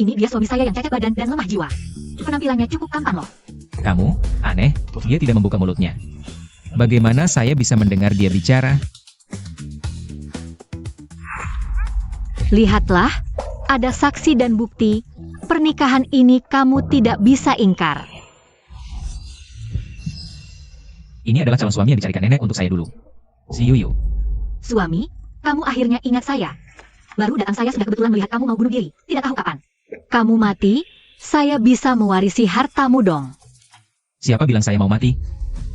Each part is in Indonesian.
Ini dia suami saya yang cacat badan dan lemah jiwa. Penampilannya cukup tampan loh. Kamu, aneh, dia tidak membuka mulutnya. Bagaimana saya bisa mendengar dia bicara? Lihatlah, ada saksi dan bukti. Pernikahan ini kamu tidak bisa ingkar. Ini adalah calon suami yang dicarikan nenek untuk saya dulu. Si Yuyu. Suami, kamu akhirnya ingat saya. Baru datang saya sudah kebetulan melihat kamu mau bunuh diri. Tidak tahu kapan. Kamu mati, saya bisa mewarisi hartamu dong. Siapa bilang saya mau mati?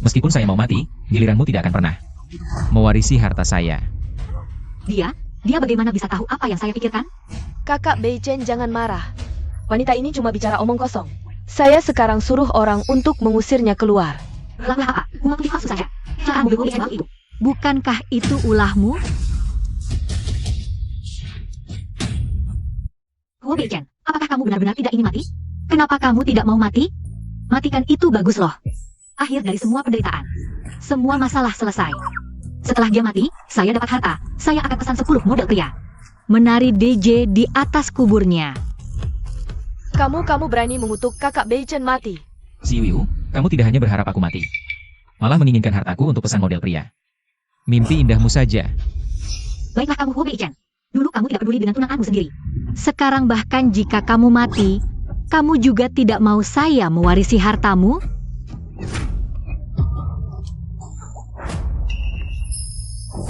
Meskipun saya mau mati, giliranmu tidak akan pernah mewarisi harta saya. Dia bagaimana bisa tahu apa yang saya pikirkan? Kakak Beichen jangan marah. Wanita ini cuma bicara omong kosong. Saya sekarang suruh orang untuk mengusirnya keluar. Ulah apa? Uang palsu saja. Cara mobil itu. Bukankah itu ulahmu? Beichen, apakah kamu benar-benar tidak ingin mati? Kenapa kamu tidak mau mati? Matikan itu bagus loh. Akhir dari semua penderitaan. Semua masalah selesai. Setelah dia mati, saya dapat harta. Saya akan pesan 10 model pria. Menari DJ di atas kuburnya. Kamu berani mengutuk kakak Beichen mati. Si Yuyu, kamu tidak hanya berharap aku mati, malah menginginkan hartaku untuk pesan model pria. Mimpi indahmu saja. Baiklah kamu Beichen. Dulu kamu tidak peduli dengan tunanganmu sendiri. Sekarang bahkan jika kamu mati, kamu juga tidak mau saya mewarisi hartamu?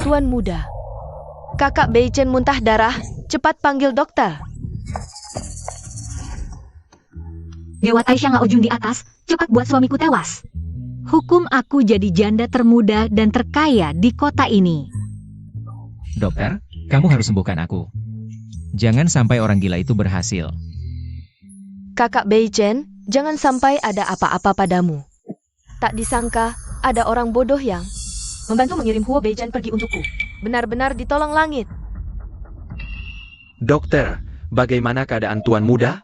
Tuan muda, kakak Beichen muntah darah, cepat panggil dokter. Dewa Taisha Ngaojun di atas, cepat buat suamiku tewas. Hukum aku jadi janda termuda dan terkaya di kota ini. Dokter, kamu harus sembuhkan aku. Jangan sampai orang gila itu berhasil. Kakak Beichen, jangan sampai ada apa-apa padamu. Tak disangka, ada orang bodoh yang membantu mengirim Huo Beichen pergi untukku. Benar-benar ditolong langit. Dokter, bagaimana keadaan Tuan Muda?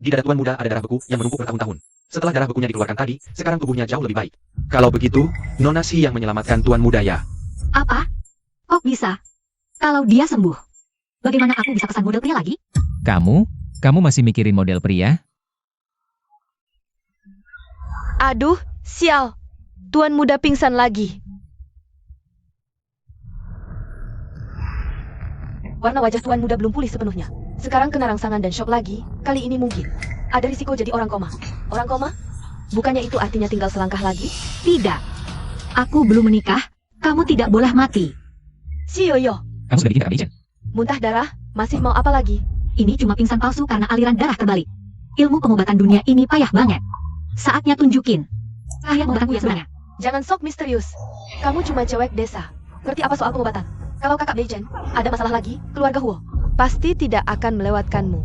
Di dada Tuan Muda ada darah beku yang menumpuk bertahun-tahun. Setelah darah bekunya dikeluarkan tadi, sekarang tubuhnya jauh lebih baik. Kalau begitu, Nona Si yang menyelamatkan Tuan Muda ya. Apa? Kok bisa? Kalau dia sembuh, bagaimana aku bisa pesan model pria lagi? Kamu masih mikirin model pria? Aduh, sial. Tuan muda pingsan lagi. Warna wajah Tuan muda belum pulih sepenuhnya. Sekarang kena rangsangan dan shock lagi. Kali ini mungkin ada risiko jadi orang koma. Orang koma? Bukannya itu artinya tinggal selangkah lagi? Tidak. Aku belum menikah. Kamu tidak boleh mati. Si Yoyo, Kamu sudah bikin kakak Beichen. muntah darah, masih mau apa lagi? Ini cuma pingsan palsu karena aliran darah terbalik. Ilmu pengobatan dunia ini payah banget. Saatnya tunjukin. Kalian pengobatanku yang sebenarnya. Jangan sok misterius. Kamu cuma cewek desa. Ngerti apa soal pengobatan? Kalau kakak Beichen ada masalah lagi, keluarga Huo pasti tidak akan melewatkanmu.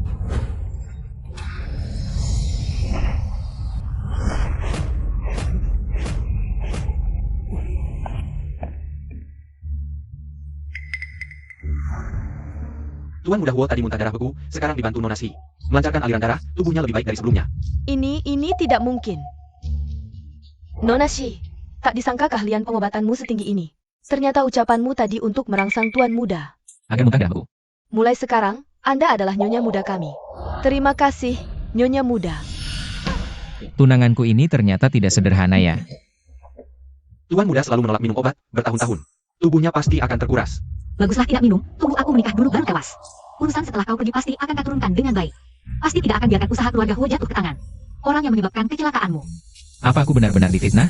Tuan Muda Huo tadi muntah darah beku, sekarang dibantu Nona Si. Melancarkan aliran darah, tubuhnya lebih baik dari sebelumnya. Ini tidak mungkin. Nona Si, tak disangka keahlian pengobatanmu setinggi ini. Ternyata ucapanmu tadi untuk merangsang Tuan Muda. Agar muntah darah beku. Mulai sekarang, Anda adalah Nyonya Muda kami. Terima kasih, Nyonya Muda. Tunanganku ini ternyata tidak sederhana ya. Tuan Muda selalu menolak minum obat bertahun-tahun. Tubuhnya pasti akan terkuras. Baguslah tidak minum. Tunggu aku menikah dulu baru tewas. Urusan setelah kau pergi pasti akan kau turunkan dengan baik. Pasti tidak akan biarkan usaha keluarga Huo jatuh ke tangan orang yang menyebabkan kecelakaanmu. Apa aku benar-benar difitnah?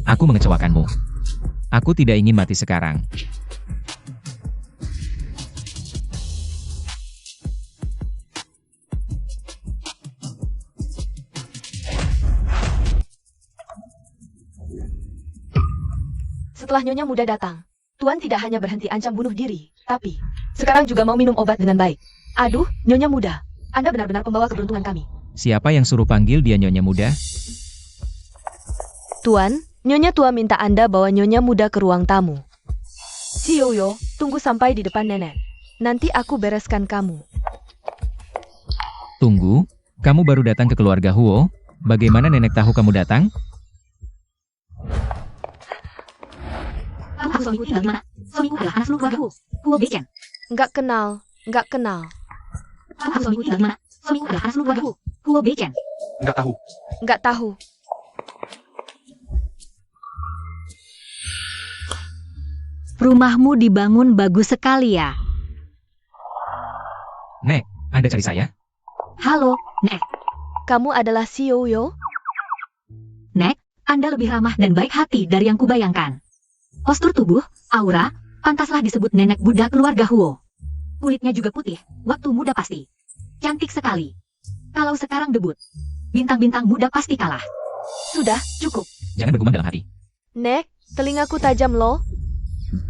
Aku mengecewakanmu. Aku tidak ingin mati sekarang. Setelah Nyonya Muda datang, Tuan tidak hanya berhenti ancam bunuh diri, tapi sekarang juga mau minum obat dengan baik. Aduh, Nyonya Muda, Anda benar-benar pembawa keberuntungan kami. Siapa yang suruh panggil dia Nyonya Muda? Tuan, Nyonya Tua minta Anda bawa Nyonya Muda ke ruang tamu. Si Yoyo, tunggu sampai di depan nenek. Nanti aku bereskan kamu. Tunggu, kamu baru datang ke keluarga Huo? Bagaimana nenek tahu kamu datang? Kamu tahu suamiku tinggal di mana? Suamiku adalah anak sulung keluarga Huo Beichen. Nggak kenal. Kamu tahu suamiku tinggal di mana? Suamiku adalah anak seluruh keluargaku, Huo Beichen. Nggak tahu. Nggak tahu. Rumahmu dibangun bagus sekali ya. Nek, Anda cari saya? Halo, Nek. Kamu adalah si Yuyu? Nek, Anda lebih ramah dan baik hati dari yang kubayangkan. Postur tubuh, aura, pantaslah disebut nenek Buddha keluarga Huo. Kulitnya juga putih, waktu muda pasti. Cantik sekali. Kalau sekarang debut, bintang-bintang muda pasti kalah. Sudah, cukup. Jangan bergumam dalam hati. Nek, telingaku tajam loh.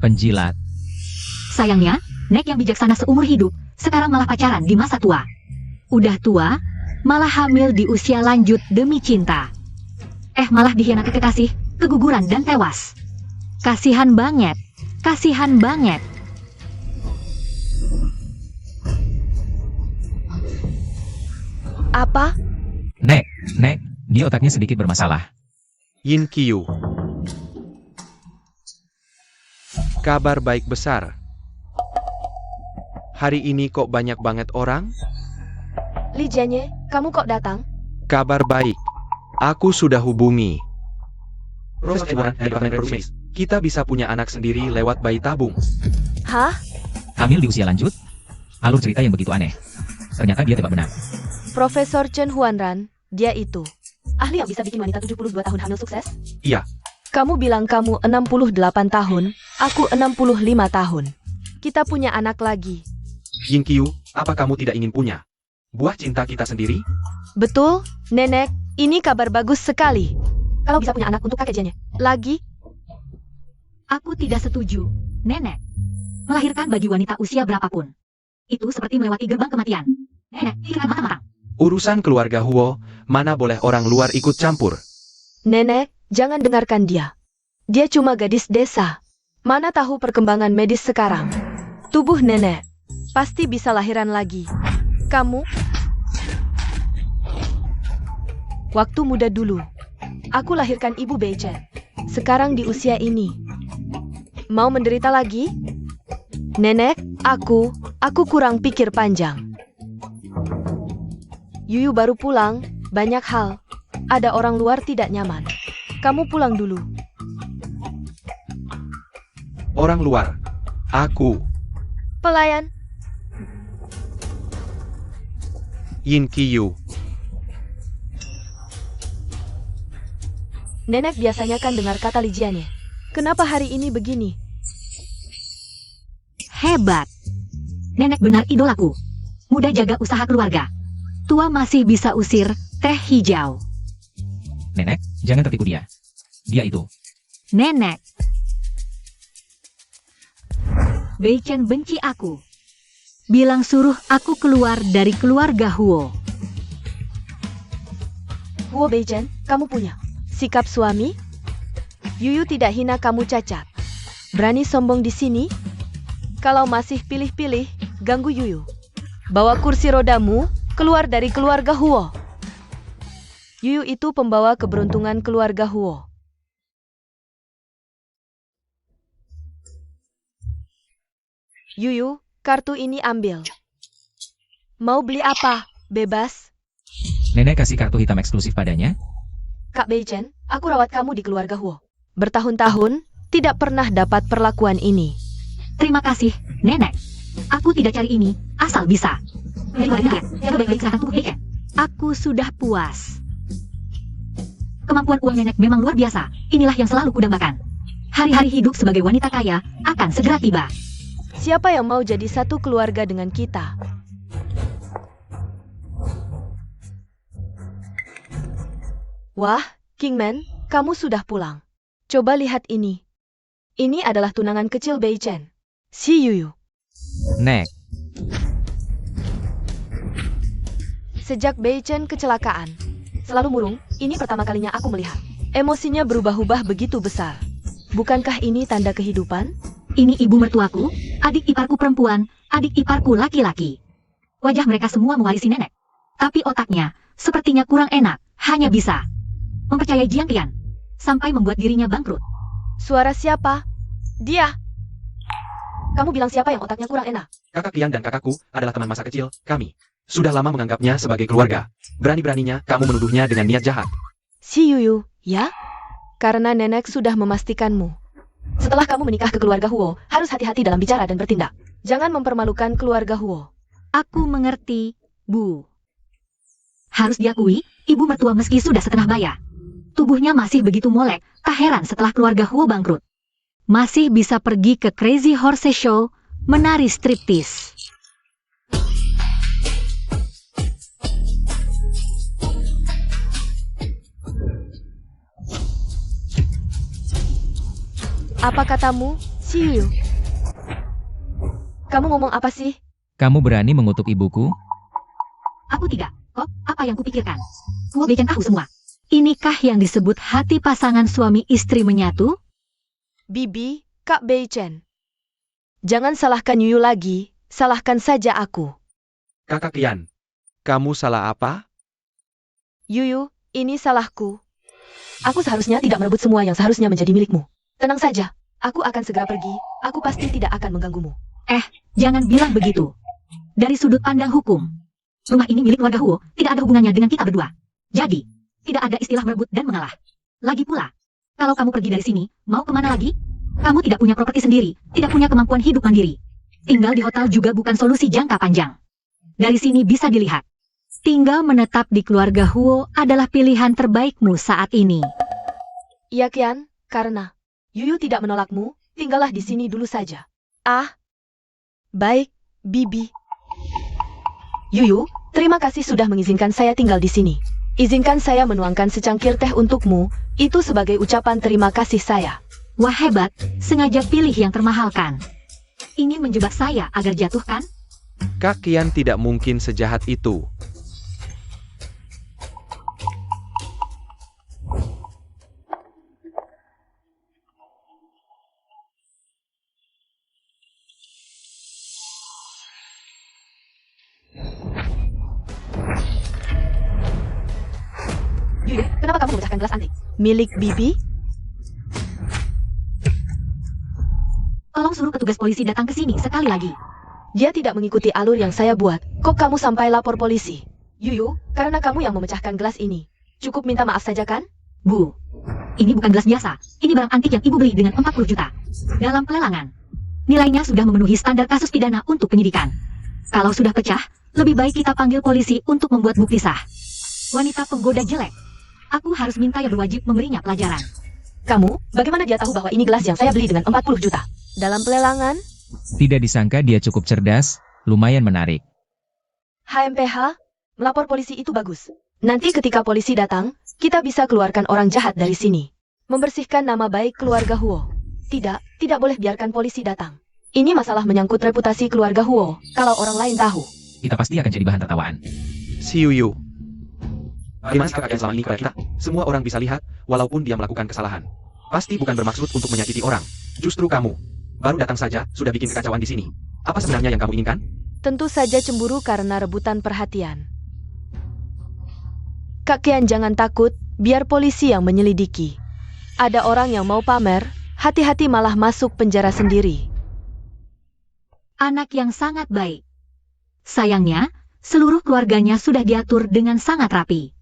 Penjilat. Sayangnya, Nek yang bijaksana seumur hidup, sekarang malah pacaran di masa tua. Udah tua, malah hamil di usia lanjut demi cinta. Malah dikhianati kekasih, keguguran dan tewas. Kasihan banget, kasihan banget. Apa? Nek, dia otaknya sedikit bermasalah. Yin Qiu. Kabar baik besar. Hari ini kok banyak banget orang? Li Jianye, kamu kok datang? Kabar baik. Aku sudah hubungi. Rose Edward dari Departemen Produksi. Kita bisa punya anak sendiri lewat bayi tabung. Hah? Hamil di usia lanjut? Alur cerita yang begitu aneh. Ternyata dia tebak benar. Profesor Chen Huanran, dia itu. Ahli yang bisa bikin wanita 72 tahun hamil sukses? Iya. Kamu bilang kamu 68 tahun, aku 65 tahun. Kita punya anak lagi. Yin Qiu, apa kamu tidak ingin punya buah cinta kita sendiri? Betul, Nenek, ini kabar bagus sekali. Kalau bisa punya anak untuk kakek Jianye. Lagi, Aku tidak setuju, Nenek. Melahirkan bagi wanita usia berapapun. Itu seperti melewati gerbang kematian. Nenek, pikirkan matang-matang. Urusan keluarga Huo, mana boleh orang luar ikut campur. Nenek, jangan dengarkan dia. Dia cuma gadis desa. Mana tahu perkembangan medis sekarang. Tubuh nenek pasti bisa lahiran lagi. Kamu? Waktu muda dulu, aku lahirkan ibu Beichen. Sekarang di usia ini. Mau menderita lagi? Nenek, aku kurang pikir panjang. Yuyu baru pulang, banyak hal. Ada orang luar tidak nyaman. Kamu pulang dulu. Orang luar. Aku. Pelayan, Yin Qiu. Nenek biasanya kan dengar kata Li Jianye. Kenapa hari ini begini? Hebat. Nenek benar idolaku. Muda jaga usaha keluarga. Tua masih bisa usir teh hijau. Nenek, jangan tertipu dia. Dia itu. Nenek. Beichen benci aku. Bilang suruh aku keluar dari keluarga Huo. Huo Beichen, kamu punya sikap suami? Yuyu tidak hina kamu cacat. Berani sombong di sini? Kalau masih pilih-pilih, ganggu Yuyu. Bawa kursi rodamu keluar dari keluarga Huo. Yuyu itu pembawa keberuntungan keluarga Huo. Yuyu, kartu ini ambil. Mau beli apa? Bebas. Nenek kasih kartu hitam eksklusif padanya? Kak Beichen, aku rawat kamu di keluarga Huo. Bertahun-tahun, tidak pernah dapat perlakuan ini. Terima kasih, Nenek. Aku tidak cari ini, asal bisa. Aku sudah puas. Kemampuan uang Nenek memang luar biasa. Inilah yang selalu kudambakan. Hari-hari hidup sebagai wanita kaya akan segera tiba. Siapa yang mau jadi satu keluarga dengan kita? Wah, Kingman, kamu sudah pulang. Coba lihat ini. Ini adalah tunangan kecil Beichen. Si Yuyu. Nek, Sejak Beichen kecelakaan, selalu murung, ini pertama kalinya aku melihat. Emosinya berubah-ubah begitu besar. Bukankah ini tanda kehidupan? Ini ibu mertuaku, adik iparku perempuan, adik iparku laki-laki. Wajah mereka semua mewarisi Nenek. Tapi otaknya, sepertinya kurang enak, hanya bisa mempercayai Jiang Qian, sampai membuat dirinya bangkrut. Suara siapa? Dia. Kamu bilang siapa yang otaknya kurang enak? Kakak Qian dan kakakku adalah teman masa kecil kami. Sudah lama menganggapnya sebagai keluarga. Berani-beraninya kamu menuduhnya dengan niat jahat. Si Yuyu, ya? Karena nenek sudah memastikanmu. Setelah kamu menikah ke keluarga Huo, harus hati-hati dalam bicara dan bertindak. Jangan mempermalukan keluarga Huo. Aku mengerti, Bu. Harus diakui, ibu mertua meski sudah setengah baya. Tubuhnya masih begitu molek, tak heran setelah keluarga Huo bangkrut. Masih bisa pergi ke Crazy Horse Show, menari striptease. Apa katamu, si Yuyu? Kamu ngomong apa sih? Kamu berani mengutuk ibuku? Aku tidak. Kok, apa yang kupikirkan? Huo Beichen tahu semua. Inikah yang disebut hati pasangan suami istri menyatu? Bibi, Kak Beichen. Jangan salahkan Yuyu lagi, salahkan saja aku. Kakak Qian, kamu salah apa? Yuyu, ini salahku. Aku seharusnya tidak merebut semua yang seharusnya menjadi milikmu. Tenang saja, aku akan segera pergi. Aku pasti tidak akan mengganggumu. Jangan bilang begitu. Dari sudut pandang hukum, rumah ini milik keluarga Huo, tidak ada hubungannya dengan kita berdua. Jadi, tidak ada istilah merebut dan mengalah. Lagi pula, kalau kamu pergi dari sini, mau kemana lagi? Kamu tidak punya properti sendiri, tidak punya kemampuan hidup mandiri. Tinggal di hotel juga bukan solusi jangka panjang. Dari sini bisa dilihat, tinggal menetap di keluarga Huo adalah pilihan terbaikmu saat ini. Iya Qian, karena Yuyu tidak menolakmu, tinggallah di sini dulu saja. Baik, Bibi. Yuyu, Terima kasih sudah mengizinkan saya tinggal di sini. Izinkan saya menuangkan secangkir teh untukmu, itu sebagai ucapan terima kasih saya. wah hebat, sengaja pilih yang termahalkan. Ingin menjebak saya agar jatuh kan? Kak Qian tidak mungkin sejahat itu. Yuyu, kenapa kamu memecahkan gelas antik? Milik Bibi? Tolong suruh petugas polisi datang ke sini sekali lagi. Dia tidak mengikuti alur yang saya buat. Kok kamu sampai lapor polisi? Yuyu, Karena kamu yang memecahkan gelas ini. Cukup minta maaf saja kan? Bu, ini bukan gelas biasa. Ini barang antik yang ibu beli dengan 40 juta. Dalam pelelangan. Nilainya sudah memenuhi standar kasus pidana untuk penyidikan. Kalau sudah pecah, lebih baik kita panggil polisi untuk membuat bukti sah. Wanita penggoda jelek. Aku harus minta yang berwajib memberinya pelajaran. Kamu, bagaimana dia tahu bahwa ini gelas yang saya beli dengan 40 juta? Dalam pelelangan, Tidak disangka dia cukup cerdas, lumayan menarik. HMPH, melapor polisi itu bagus. Nanti ketika polisi datang, kita bisa keluarkan orang jahat dari sini. Membersihkan nama baik keluarga Huo. Tidak boleh biarkan polisi datang. Ini masalah menyangkut reputasi keluarga Huo, kalau orang lain tahu. Kita pasti akan jadi bahan tertawaan. Si Yuyu. Bagaimana sikap kalian selama ini kepada kita? Semua orang bisa lihat, walaupun dia melakukan kesalahan. Pasti bukan bermaksud untuk menyakiti orang. Justru kamu. Baru datang saja, sudah bikin kekacauan di sini. Apa sebenarnya yang kamu inginkan? Tentu saja cemburu karena rebutan perhatian. Kak Qian jangan takut, biar polisi yang menyelidiki. Ada orang yang mau pamer, hati-hati malah masuk penjara sendiri. Anak yang sangat baik. Sayangnya, seluruh keluarganya sudah diatur dengan sangat rapi.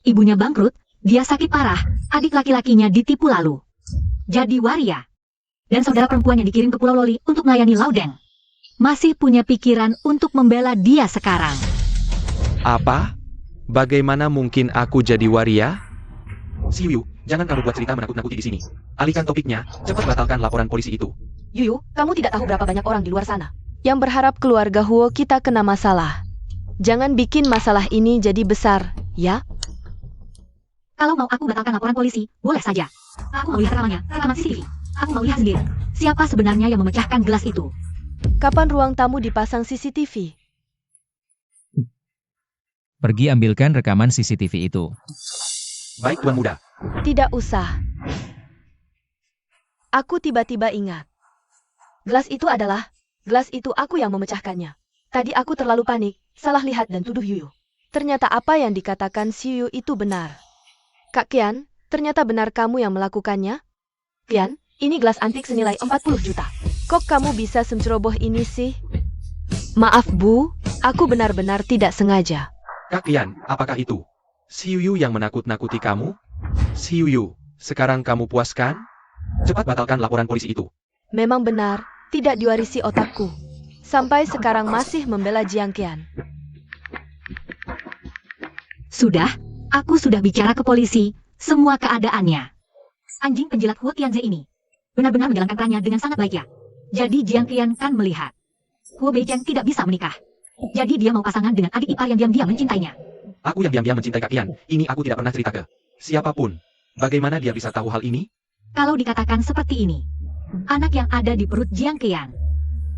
Ibunya bangkrut, dia sakit parah, adik laki-lakinya ditipu lalu. Jadi waria. Dan saudara perempuan yang dikirim ke Pulau Loli untuk melayani Laudeng. Masih punya pikiran untuk membela dia sekarang. Apa? Bagaimana mungkin aku jadi waria? Si Yuyu, jangan kamu buat cerita menakut-nakuti di sini. Alihkan topiknya, cepat batalkan laporan polisi itu. Yuyu, kamu tidak tahu berapa banyak orang di luar sana. Yang berharap keluarga Huo kita kena masalah. Jangan bikin masalah ini jadi besar, ya? Kalau mau aku batalkan laporan polisi, boleh saja. Aku mau lihat rekamannya, rekaman CCTV. Aku mau lihat sendiri. Siapa sebenarnya yang memecahkan gelas itu? Kapan ruang tamu dipasang CCTV? Pergi ambilkan rekaman CCTV itu. Baik Tuan Muda. Tidak usah. Aku tiba-tiba ingat. Gelas itu aku yang memecahkannya. Tadi aku terlalu panik, salah lihat dan tuduh Yuyu. Ternyata apa yang dikatakan si Yuyu itu benar. Kak Qian, ternyata benar kamu yang melakukannya? Qian, ini gelas antik senilai 40 juta. Kok kamu bisa seceroboh ini sih? Maaf Bu, Aku benar-benar tidak sengaja. Kak Qian, apakah itu? Xiu Yu yang menakut-nakuti kamu? Xiu Yu, sekarang kamu puas kan? Cepat batalkan laporan polisi itu. Memang benar, tidak diwarisi otakku. Sampai sekarang masih membela Jiang Qian. Sudah, aku sudah bicara ke polisi, semua keadaannya. Anjing penjilat Huo Tianze ini benar-benar menjalankan perannya dengan sangat baik ya. Jadi Jiang Qian kan melihat Huo Beichen tidak bisa menikah. Jadi dia mau pasangan dengan adik ipar yang diam-diam mencintainya. Aku yang diam-diam mencintai Kak Qian, ini aku tidak pernah cerita ke siapapun. Bagaimana dia bisa tahu hal ini? Kalau dikatakan seperti ini, anak yang ada di perut Jiang Qian,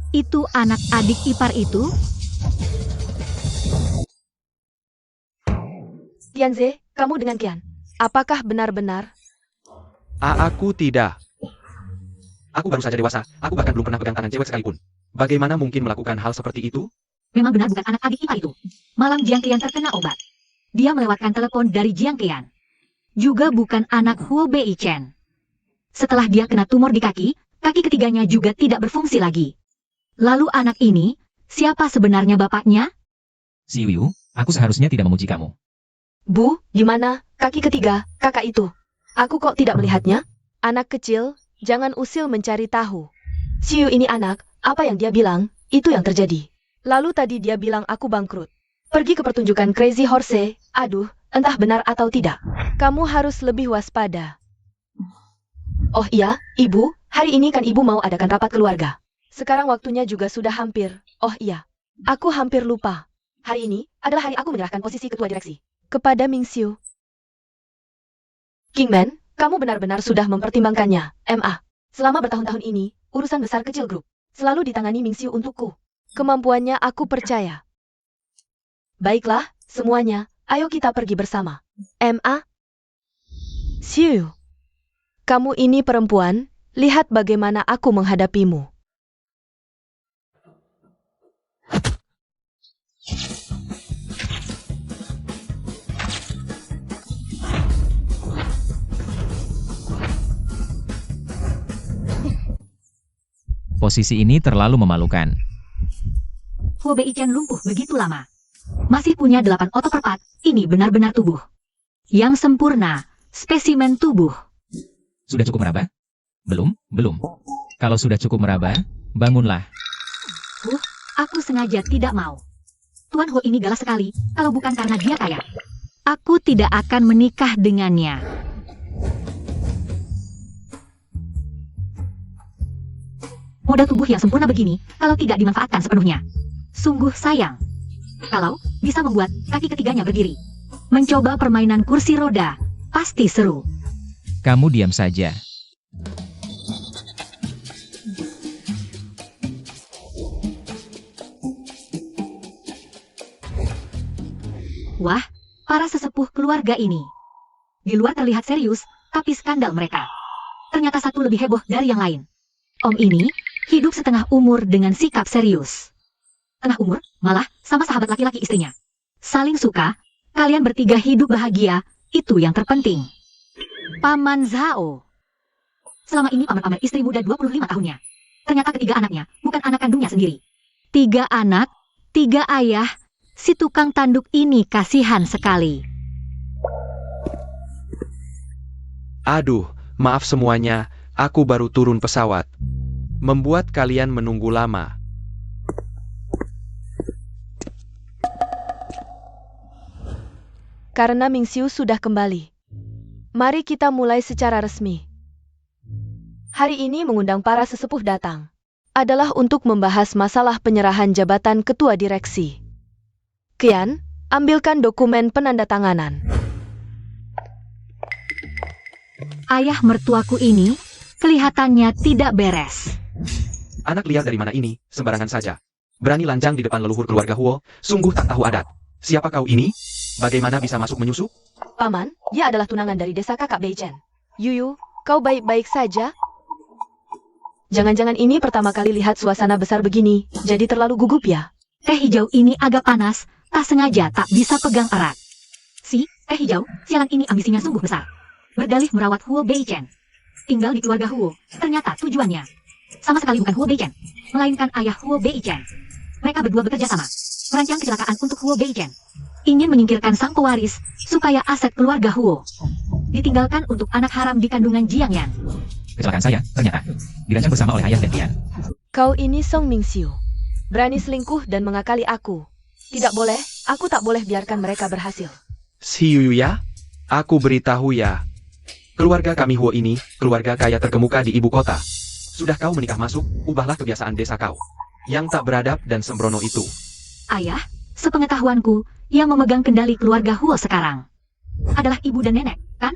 itu anak adik ipar itu? Tianze, kamu dengan Qian. Apakah benar-benar? Aku tidak. Aku baru saja dewasa, aku bahkan belum pernah pegang tangan cewek sekalipun. Bagaimana mungkin melakukan hal seperti itu? Memang benar bukan anak adik ipar itu. Malam Jiang Qian terkena obat. Dia melewatkan telepon dari Jiang Qian. Juga bukan anak Huo Beichen. Setelah dia kena tumor di kaki, kaki ketiganya juga tidak berfungsi lagi. Lalu anak ini, siapa sebenarnya bapaknya? Xiu Yu, aku seharusnya tidak memuji kamu. Bu, gimana? Kaki ketiga, kakak itu. Aku kok tidak melihatnya? Anak kecil, jangan usil mencari tahu. Xiu ini anak, apa yang dia bilang, itu yang terjadi. Lalu tadi dia bilang aku bangkrut. Pergi ke pertunjukan Crazy Horse, aduh, entah benar atau tidak. Kamu harus lebih waspada. Oh iya, Ibu, hari ini kan Ibu mau adakan rapat keluarga. Sekarang waktunya juga sudah hampir. Oh iya, aku hampir lupa. Hari ini adalah hari aku menyerahkan posisi ketua direksi kepada Ming Xiu. Kingman, kamu benar-benar sudah mempertimbangkannya, MA. Selama bertahun-tahun ini, urusan besar kecil grup selalu ditangani Ming Xiu untukku. Kemampuannya aku percaya. Baiklah, semuanya, ayo kita pergi bersama. MA. Xiu. Kamu ini perempuan, lihat bagaimana aku menghadapimu. Posisi ini terlalu memalukan. Huo Beichen lumpuh begitu lama. Masih punya 8 otot perpat, ini benar-benar tubuh yang sempurna, spesimen tubuh. Sudah cukup meraba? Belum. Kalau sudah cukup meraba, bangunlah. Aku sengaja tidak mau. Tuan Ho ini galak sekali, kalau bukan karena dia kaya. Aku tidak akan menikah dengannya. Modal tubuh yang sempurna begini, kalau tidak dimanfaatkan sepenuhnya. Sungguh sayang. Kalau bisa membuat kaki ketiganya berdiri. Mencoba permainan kursi roda, pasti seru. Kamu diam saja. Wah, para sesepuh keluarga ini. Di luar terlihat serius, tapi skandal mereka. Ternyata satu lebih heboh dari yang lain. Om ini hidup setengah umur dengan sikap serius. Tengah umur, malah sama sahabat laki-laki istrinya. Saling suka, kalian bertiga hidup bahagia, itu yang terpenting. Paman Zhao. Selama ini paman-paman istri muda 25 tahunnya. Ternyata ketiga anaknya bukan anak kandungnya sendiri. 3 anak, 3 ayah, si tukang tanduk ini kasihan sekali. Aduh, maaf semuanya, aku baru turun pesawat. Membuat kalian menunggu lama. Karena Ming Xiu sudah kembali. Mari kita mulai secara resmi. Hari ini mengundang para sesepuh datang. Adalah untuk membahas masalah penyerahan jabatan ketua direksi. Qian, ambilkan dokumen penandatanganan. Ayah mertuaku ini kelihatannya tidak beres. Anak liar dari mana ini, sembarangan saja. Berani lanjang di depan leluhur keluarga Huo, sungguh tak tahu adat. Siapa kau ini? Bagaimana bisa masuk menyusup? Paman, dia adalah tunangan dari desa kakak Beichen. Yuyu, kau baik-baik saja? Jangan-jangan ini pertama kali lihat suasana besar begini, jadi terlalu gugup ya? Teh hijau ini agak panas, tak sengaja tak bisa pegang erat. Si, teh hijau, sialan ini ambisinya sungguh besar. Berdalih merawat Huo Beichen. Tinggal di keluarga Huo, ternyata tujuannya sama sekali bukan Huo Beichen, melainkan ayah Huo Beichen. Mereka berdua bekerja sama. merancang kecelakaan untuk Huo Beijen. Ingin menyingkirkan sang pewaris supaya aset keluarga Huo ditinggalkan untuk anak haram di kandungan Jiang Yan. Kecelakaan saya, ternyata, dirancang bersama oleh ayah dan Tian. Kau ini Song Mingxiu. Berani selingkuh dan mengakali aku. Tidak boleh, aku tak boleh biarkan mereka berhasil. Si Yuyu ya, aku beritahu ya. Keluarga kami Huo ini, keluarga kaya terkemuka di ibu kota. Sudah kau menikah masuk, ubahlah kebiasaan desa kau. Yang tak beradab dan sembrono itu. Ayah, sepengetahuanku, yang memegang kendali keluarga Huo sekarang adalah ibu dan nenek, kan?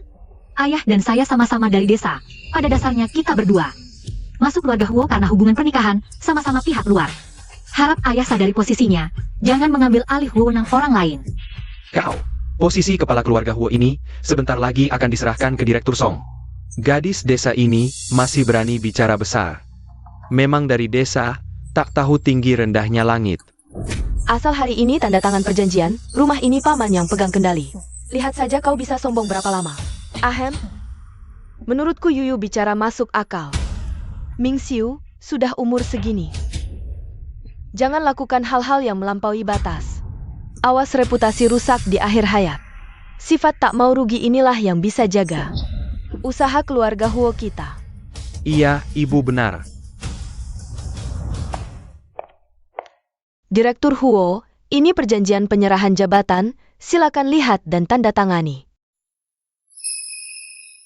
Ayah dan saya sama-sama dari desa. Pada dasarnya kita berdua masuk keluarga Huo karena hubungan pernikahan, sama-sama pihak luar. Harap ayah sadari posisinya, jangan mengambil alih wewenang orang lain. Kau, posisi kepala keluarga Huo ini, sebentar lagi akan diserahkan ke Direktur Song. Gadis desa ini masih berani bicara besar. Memang dari desa, tak tahu tinggi rendahnya langit. Asal hari ini tanda tangan perjanjian, rumah ini paman yang pegang kendali. Lihat saja kau bisa sombong berapa lama. Ahem, menurutku Yuyu bicara masuk akal. Mingxiu sudah umur segini. Jangan lakukan hal-hal yang melampaui batas. Awas reputasi rusak di akhir hayat. Sifat tak mau rugi inilah yang bisa jaga usaha keluarga Huo kita. Iya, ibu benar. Direktur Huo, ini perjanjian penyerahan jabatan, silakan lihat dan tanda tangani.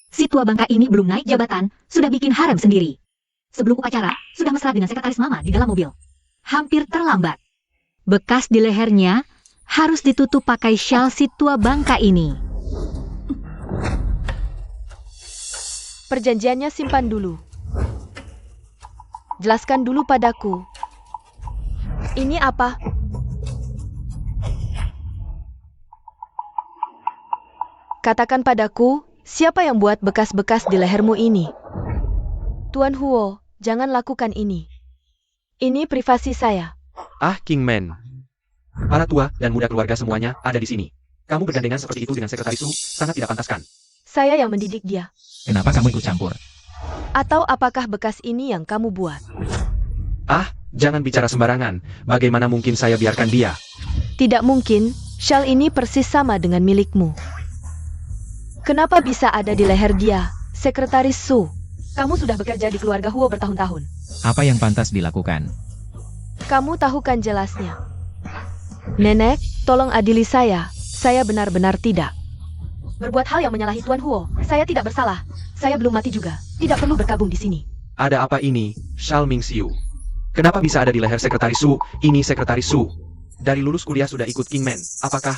Si tua bangka ini belum naik jabatan, sudah bikin harem sendiri. Sebelum upacara, sudah mesra dengan sekretaris mama di dalam mobil. Hampir terlambat. Bekas di lehernya harus ditutup pakai syal si tua bangka ini. Perjanjiannya simpan dulu. Jelaskan dulu padaku. Ini apa? Katakan padaku, siapa yang buat bekas-bekas di lehermu ini? Tuan Huo, jangan lakukan ini. Ini privasi saya. Ah, Kingman. Para tua dan muda keluarga semuanya ada di sini. Kamu bergandengan seperti itu dengan sekretaris Su, sangat tidak pantaskan. Saya yang mendidik dia. Kenapa kamu ikut campur? Atau apakah bekas ini yang kamu buat? Ah, jangan bicara sembarangan. Bagaimana mungkin saya biarkan dia? Tidak mungkin, syal ini persis sama dengan milikmu. Kenapa bisa ada di leher dia, sekretaris Su? Kamu sudah bekerja di keluarga Huo bertahun-tahun. Apa yang pantas dilakukan? Kamu tahu kan jelasnya. Nenek, tolong adili saya benar-benar tidak. Berbuat hal yang menyalahi Tuan Huo, saya tidak bersalah. Saya belum mati juga, tidak perlu berkabung di sini. Ada apa ini, Shal Mingxiu? Kenapa bisa ada di leher sekretaris Su? Ini sekretaris Su. Dari lulus kuliah sudah ikut Kingman. Apakah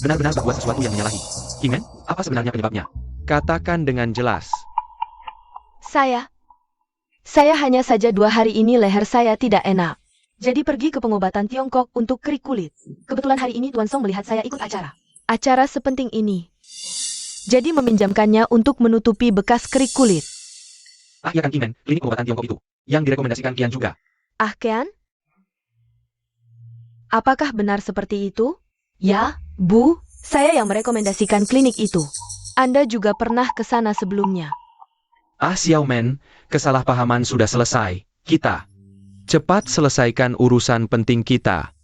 benar-benar berbuat sesuatu yang menyalahi? Kingman, apa sebenarnya penyebabnya? Katakan dengan jelas. Saya hanya saja 2 hari ini leher saya tidak enak. Jadi pergi ke pengobatan Tiongkok untuk krik kulit. Kebetulan hari ini Tuan Song melihat saya ikut acara. Acara sepenting ini. Jadi meminjamkannya untuk menutupi bekas krik kulit. Ah ya kan Kingman, klinik pengobatan Tiongkok itu. Yang direkomendasikan Kian juga. Ah Kean? Apakah benar seperti itu? Ya, Bu, saya yang merekomendasikan klinik itu. Anda juga pernah ke sana sebelumnya. Ah Xiaoman, kesalahpahaman sudah selesai. Kita cepat selesaikan urusan penting kita.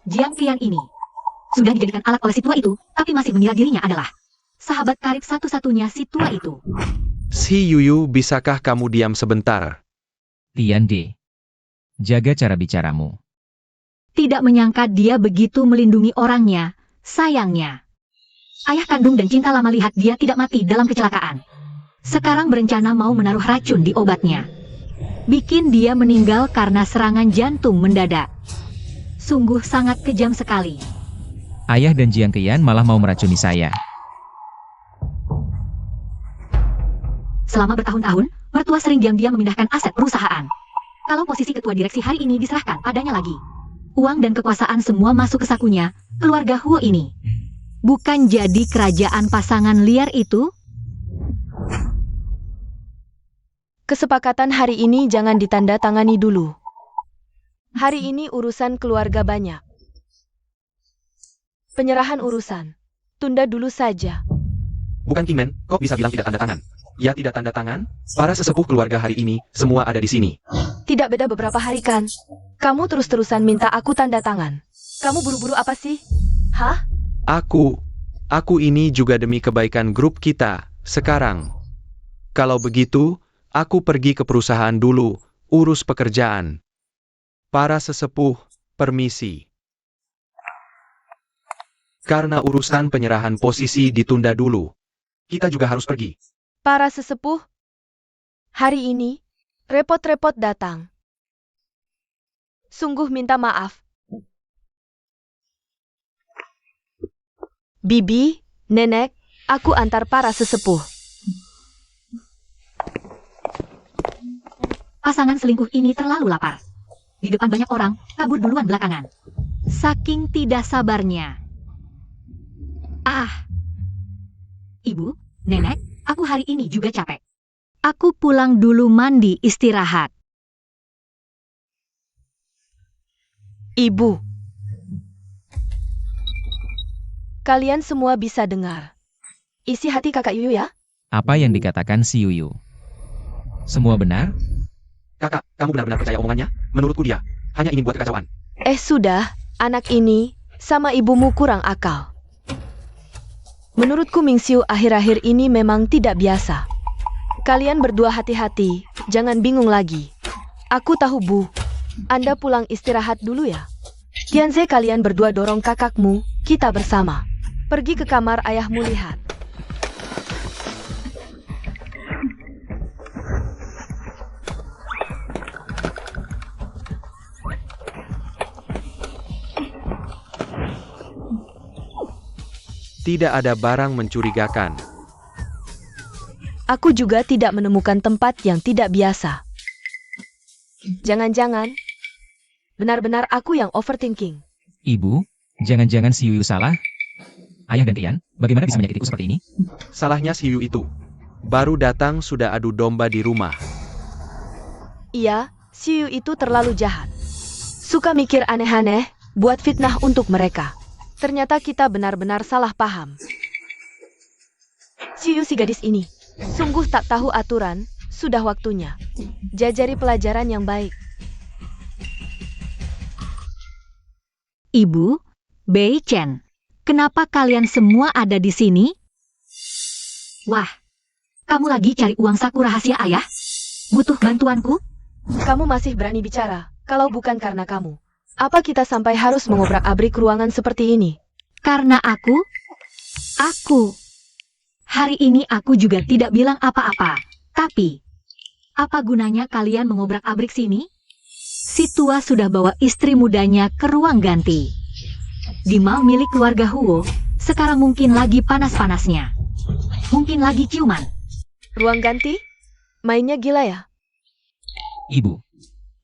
Jiang Qian ini sudah dijadikan alat oleh si tua itu, tapi masih mengira dirinya adalah sahabat karib satu-satunya si tua itu. Si Yuyu, bisakah kamu diam sebentar? Tian De, jaga cara bicaramu. Tidak menyangka dia begitu melindungi orangnya, sayangnya. Ayah kandung dan cinta lama lihat dia tidak mati dalam kecelakaan. Sekarang berencana mau menaruh racun di obatnya. Bikin dia meninggal karena serangan jantung mendadak. Sungguh sangat kejam sekali. Ayah dan Jiang Qian malah mau meracuni saya. Selama bertahun-tahun, mertua sering diam-diam memindahkan aset perusahaan. Kalau posisi ketua direksi hari ini diserahkan padanya lagi, uang dan kekuasaan semua masuk ke sakunya, keluarga Huo ini. Bukan jadi kerajaan pasangan liar itu? Kesepakatan hari ini jangan ditanda tangani dulu. Hari ini urusan keluarga banyak. Penyerahan urusan. Tunda dulu saja. Bukan Kingman, kok bisa bilang tidak tanda tangan? Ya tidak tanda tangan? Para sesepuh keluarga hari ini, semua ada di sini. Tidak beda beberapa hari kan? Kamu terus-terusan minta aku tanda tangan. Kamu buru-buru apa sih? Hah? Aku ini juga demi kebaikan grup kita, sekarang. Kalau begitu, aku pergi ke perusahaan dulu, urus pekerjaan. Para sesepuh, permisi. Karena urusan penyerahan posisi ditunda dulu. Kita juga harus pergi. Para sesepuh, hari ini, repot-repot datang. Sungguh minta maaf. Bibi, nenek, aku antar para sesepuh. Pasangan selingkuh ini terlalu lapar. Di depan banyak orang, kabur duluan belakangan. Saking tidak sabarnya. Ibu, nenek, aku hari ini juga capek. Aku pulang dulu mandi istirahat. Ibu. Kalian semua bisa dengar. Isi hati kakak Yuyu ya. Apa yang dikatakan si Yuyu? Semua benar? Kakak, kamu benar-benar percaya omongannya? Menurutku dia hanya ingin buat kekacauan. Sudah, anak ini sama ibumu kurang akal. Menurutku Mingxiu akhir-akhir ini memang tidak biasa. Kalian berdua hati-hati, jangan bingung lagi. Aku tahu Bu, Anda pulang istirahat dulu ya. Tianze, kalian berdua dorong kakakmu, kita bersama. Pergi ke kamar ayahmu lihat. Tidak ada barang mencurigakan. Aku juga tidak menemukan tempat yang tidak biasa. Jangan-jangan, benar-benar aku yang overthinking. Ibu, jangan-jangan si Yuyu salah? Ayah dan Tian, bagaimana bisa menyakitiku seperti ini? Salahnya si Yu itu. Baru datang sudah adu domba di rumah. Iya, si Yu itu terlalu jahat. Suka mikir aneh-aneh, buat fitnah untuk mereka. Ternyata kita benar-benar salah paham. Si Yu si gadis ini, sungguh tak tahu aturan, sudah waktunya. Jajari pelajaran yang baik. Ibu, Bei Chen, kenapa kalian semua ada di sini? Wah, kamu lagi cari uang saku rahasia ayah? Butuh bantuanku? Kamu masih berani bicara, kalau bukan karena kamu. Apa kita sampai harus mengobrak-abrik ruangan seperti ini? Karena aku. Hari ini aku juga tidak bilang apa-apa. Tapi, apa gunanya kalian mengobrak-abrik sini? Si tua sudah bawa istri mudanya ke ruang ganti. Di mall milik keluarga Huo, sekarang mungkin lagi panas-panasnya. Mungkin lagi ciuman. Ruang ganti? Mainnya gila ya? Ibu,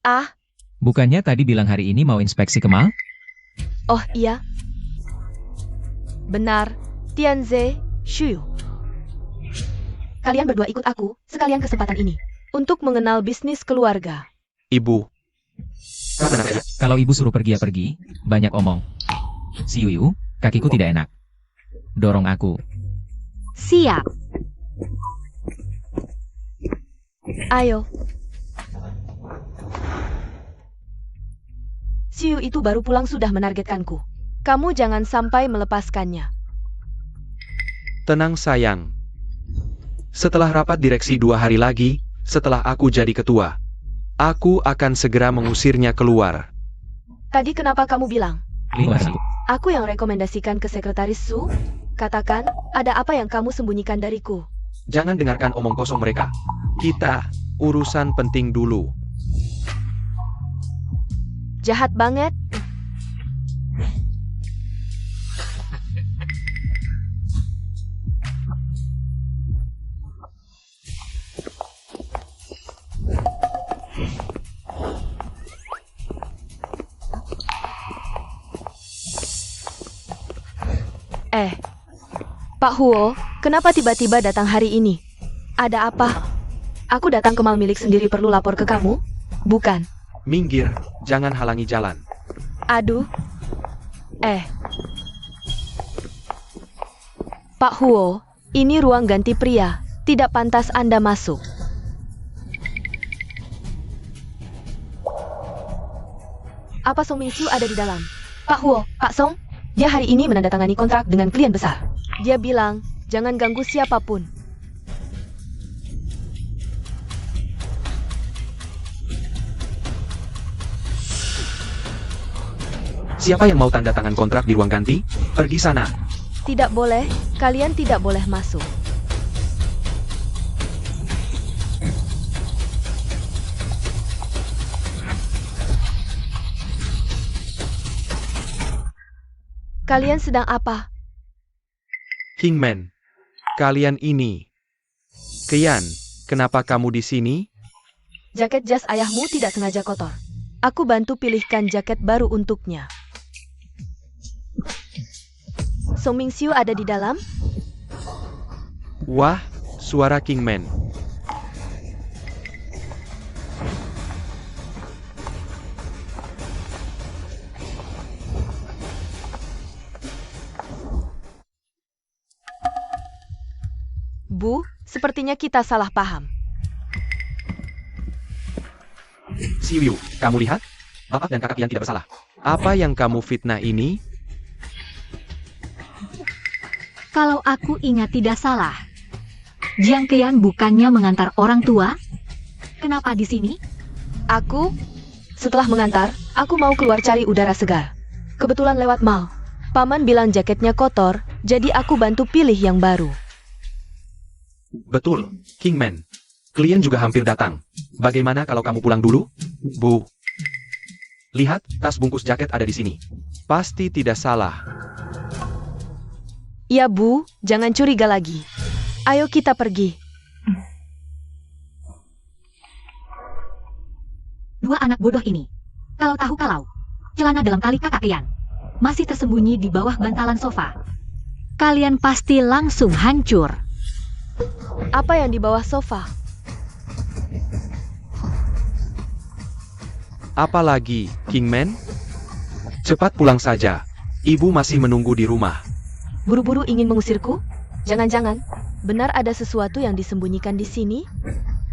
Ah, bukannya tadi bilang hari ini mau inspeksi ke mall? oh iya. Benar, Tianze, Shu. Kalian berdua ikut aku, sekalian kesempatan ini. Untuk mengenal bisnis keluarga. Ibu. Kamu benar saja. Kalau ibu suruh pergi ya pergi, banyak omong. Si Yuyu, kakiku tidak enak. Dorong aku. Siap. Ayo. Si Yu itu baru pulang sudah menargetkanku. Kamu jangan sampai melepaskannya. Tenang sayang. Setelah rapat direksi 2 hari lagi, setelah aku jadi ketua, aku akan segera mengusirnya keluar. Tadi kenapa kamu bilang? Keluar. Aku yang rekomendasikan ke sekretaris Su? Katakan, ada apa yang kamu sembunyikan dariku? Jangan dengarkan omong kosong mereka. Kita, urusan penting dulu. Jahat banget. Pak Huo, kenapa tiba-tiba datang hari ini? Ada apa? Aku datang ke mall milik sendiri perlu lapor ke kamu? Bukan. Minggir, jangan halangi jalan. Aduh. Pak Huo, ini ruang ganti pria. Tidak pantas Anda masuk. Apa Song Mingxiu ada di dalam? Pak Huo, Pak Song, dia hari ini menandatangani kontrak dengan klien besar. Dia bilang, jangan ganggu siapapun. Siapa yang mau tanda tangan kontrak di ruang ganti? Pergi sana. Tidak boleh, kalian tidak boleh masuk. Kalian sedang apa? Kingman, kalian ini. Qian, kenapa kamu di sini? Jaket jas ayahmu tidak sengaja kotor. Aku bantu pilihkan jaket baru untuknya. Song Mingxiu ada di dalam? Wah, suara Kingman. Bu, sepertinya kita salah paham. Siwiu, kamu lihat? Bapak dan kakak Qian tidak bersalah. Apa yang kamu fitnah ini? Kalau aku ingat tidak salah, Jiang Qian bukannya mengantar orang tua? Kenapa di sini? Aku, setelah mengantar, aku mau keluar cari udara segar. Kebetulan lewat mall. Paman bilang jaketnya kotor, jadi aku bantu pilih yang baru. Betul, Kingman. Klien juga hampir datang. Bagaimana kalau kamu pulang dulu? Bu. Lihat, tas bungkus jaket ada di sini. Pasti tidak salah. Ya Bu, jangan curiga lagi. Ayo kita pergi. Dua anak bodoh ini. Kalau tahu kalau, celana dalam tali kakak Qian masih tersembunyi di bawah bantalan sofa. Kalian pasti langsung hancur. Apa yang di bawah sofa? Apalagi, Kingman? Cepat pulang saja. Ibu masih menunggu di rumah. Buru-buru ingin mengusirku? Jangan-jangan, benar ada sesuatu yang disembunyikan di sini?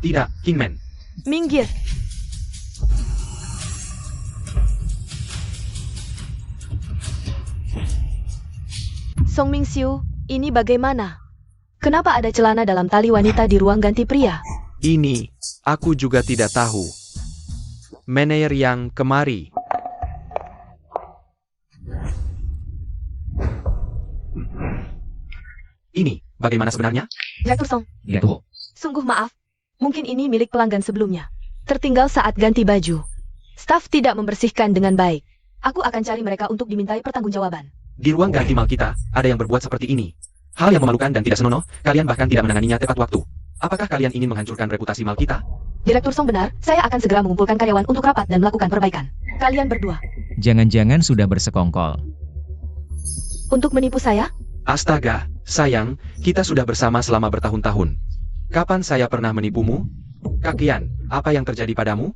Tidak, Kingman. Minggir! Song Mingxiu, ini bagaimana? Kenapa ada celana dalam tali wanita di ruang ganti pria? Ini, aku juga tidak tahu. Manajer yang kemari. Ini, bagaimana sebenarnya? Direktur Song, Lihat tuh. sungguh maaf. Mungkin ini milik pelanggan sebelumnya. Tertinggal saat ganti baju. Staf tidak membersihkan dengan baik. Aku akan cari mereka untuk dimintai pertanggungjawaban. Di ruang ganti mal kita, ada yang berbuat seperti ini. Hal yang memalukan dan tidak senonoh, kalian bahkan tidak menanganinya tepat waktu. Apakah kalian ingin menghancurkan reputasi mal kita? Direktur Song benar, saya akan segera mengumpulkan karyawan untuk rapat dan melakukan perbaikan. Kalian berdua. Jangan-jangan sudah bersekongkol. Untuk menipu saya? Astaga, sayang, kita sudah bersama selama bertahun-tahun. Kapan saya pernah menipumu? Kak Qian, apa yang terjadi padamu?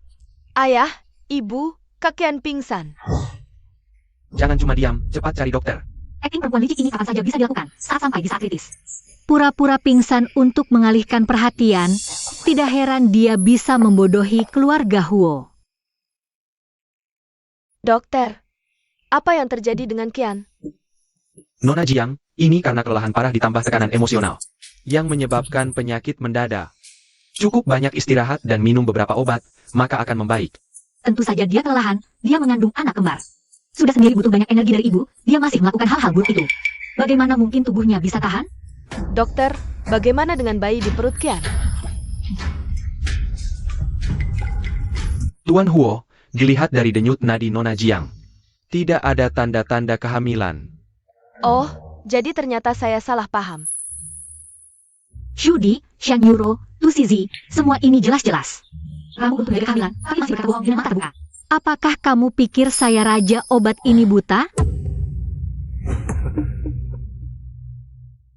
Ayah, ibu, kakian pingsan. Jangan cuma diam, cepat cari dokter. Akting perempuan licik ini kapan saja bisa dilakukan, saat sampai di saat kritis. Pura-pura pingsan untuk mengalihkan perhatian, tidak heran dia bisa membodohi keluarga Huo. Dokter, apa yang terjadi dengan Qian? Nona Jiang, ini karena kelelahan parah ditambah tekanan emosional yang menyebabkan penyakit mendadak. Cukup banyak istirahat dan minum beberapa obat, maka akan membaik. Tentu saja dia kelelahan, dia mengandung anak kembar. Sudah sendiri butuh banyak energi dari ibu, dia masih melakukan hal-hal buruk itu. Bagaimana mungkin tubuhnya bisa tahan? Dokter, bagaimana dengan bayi di perut Qian? Tuan Huo, dilihat dari denyut nadi Nona Jiang. Tidak ada tanda-tanda kehamilan. Oh, jadi ternyata saya salah paham. Shudi, Shan Yuro, Tu Sizi, semua ini jelas-jelas. Kamu untuk menjaga kehamilan, tapi masih berkata bohong dengan mata terbuka. Apakah kamu pikir saya raja obat ini buta?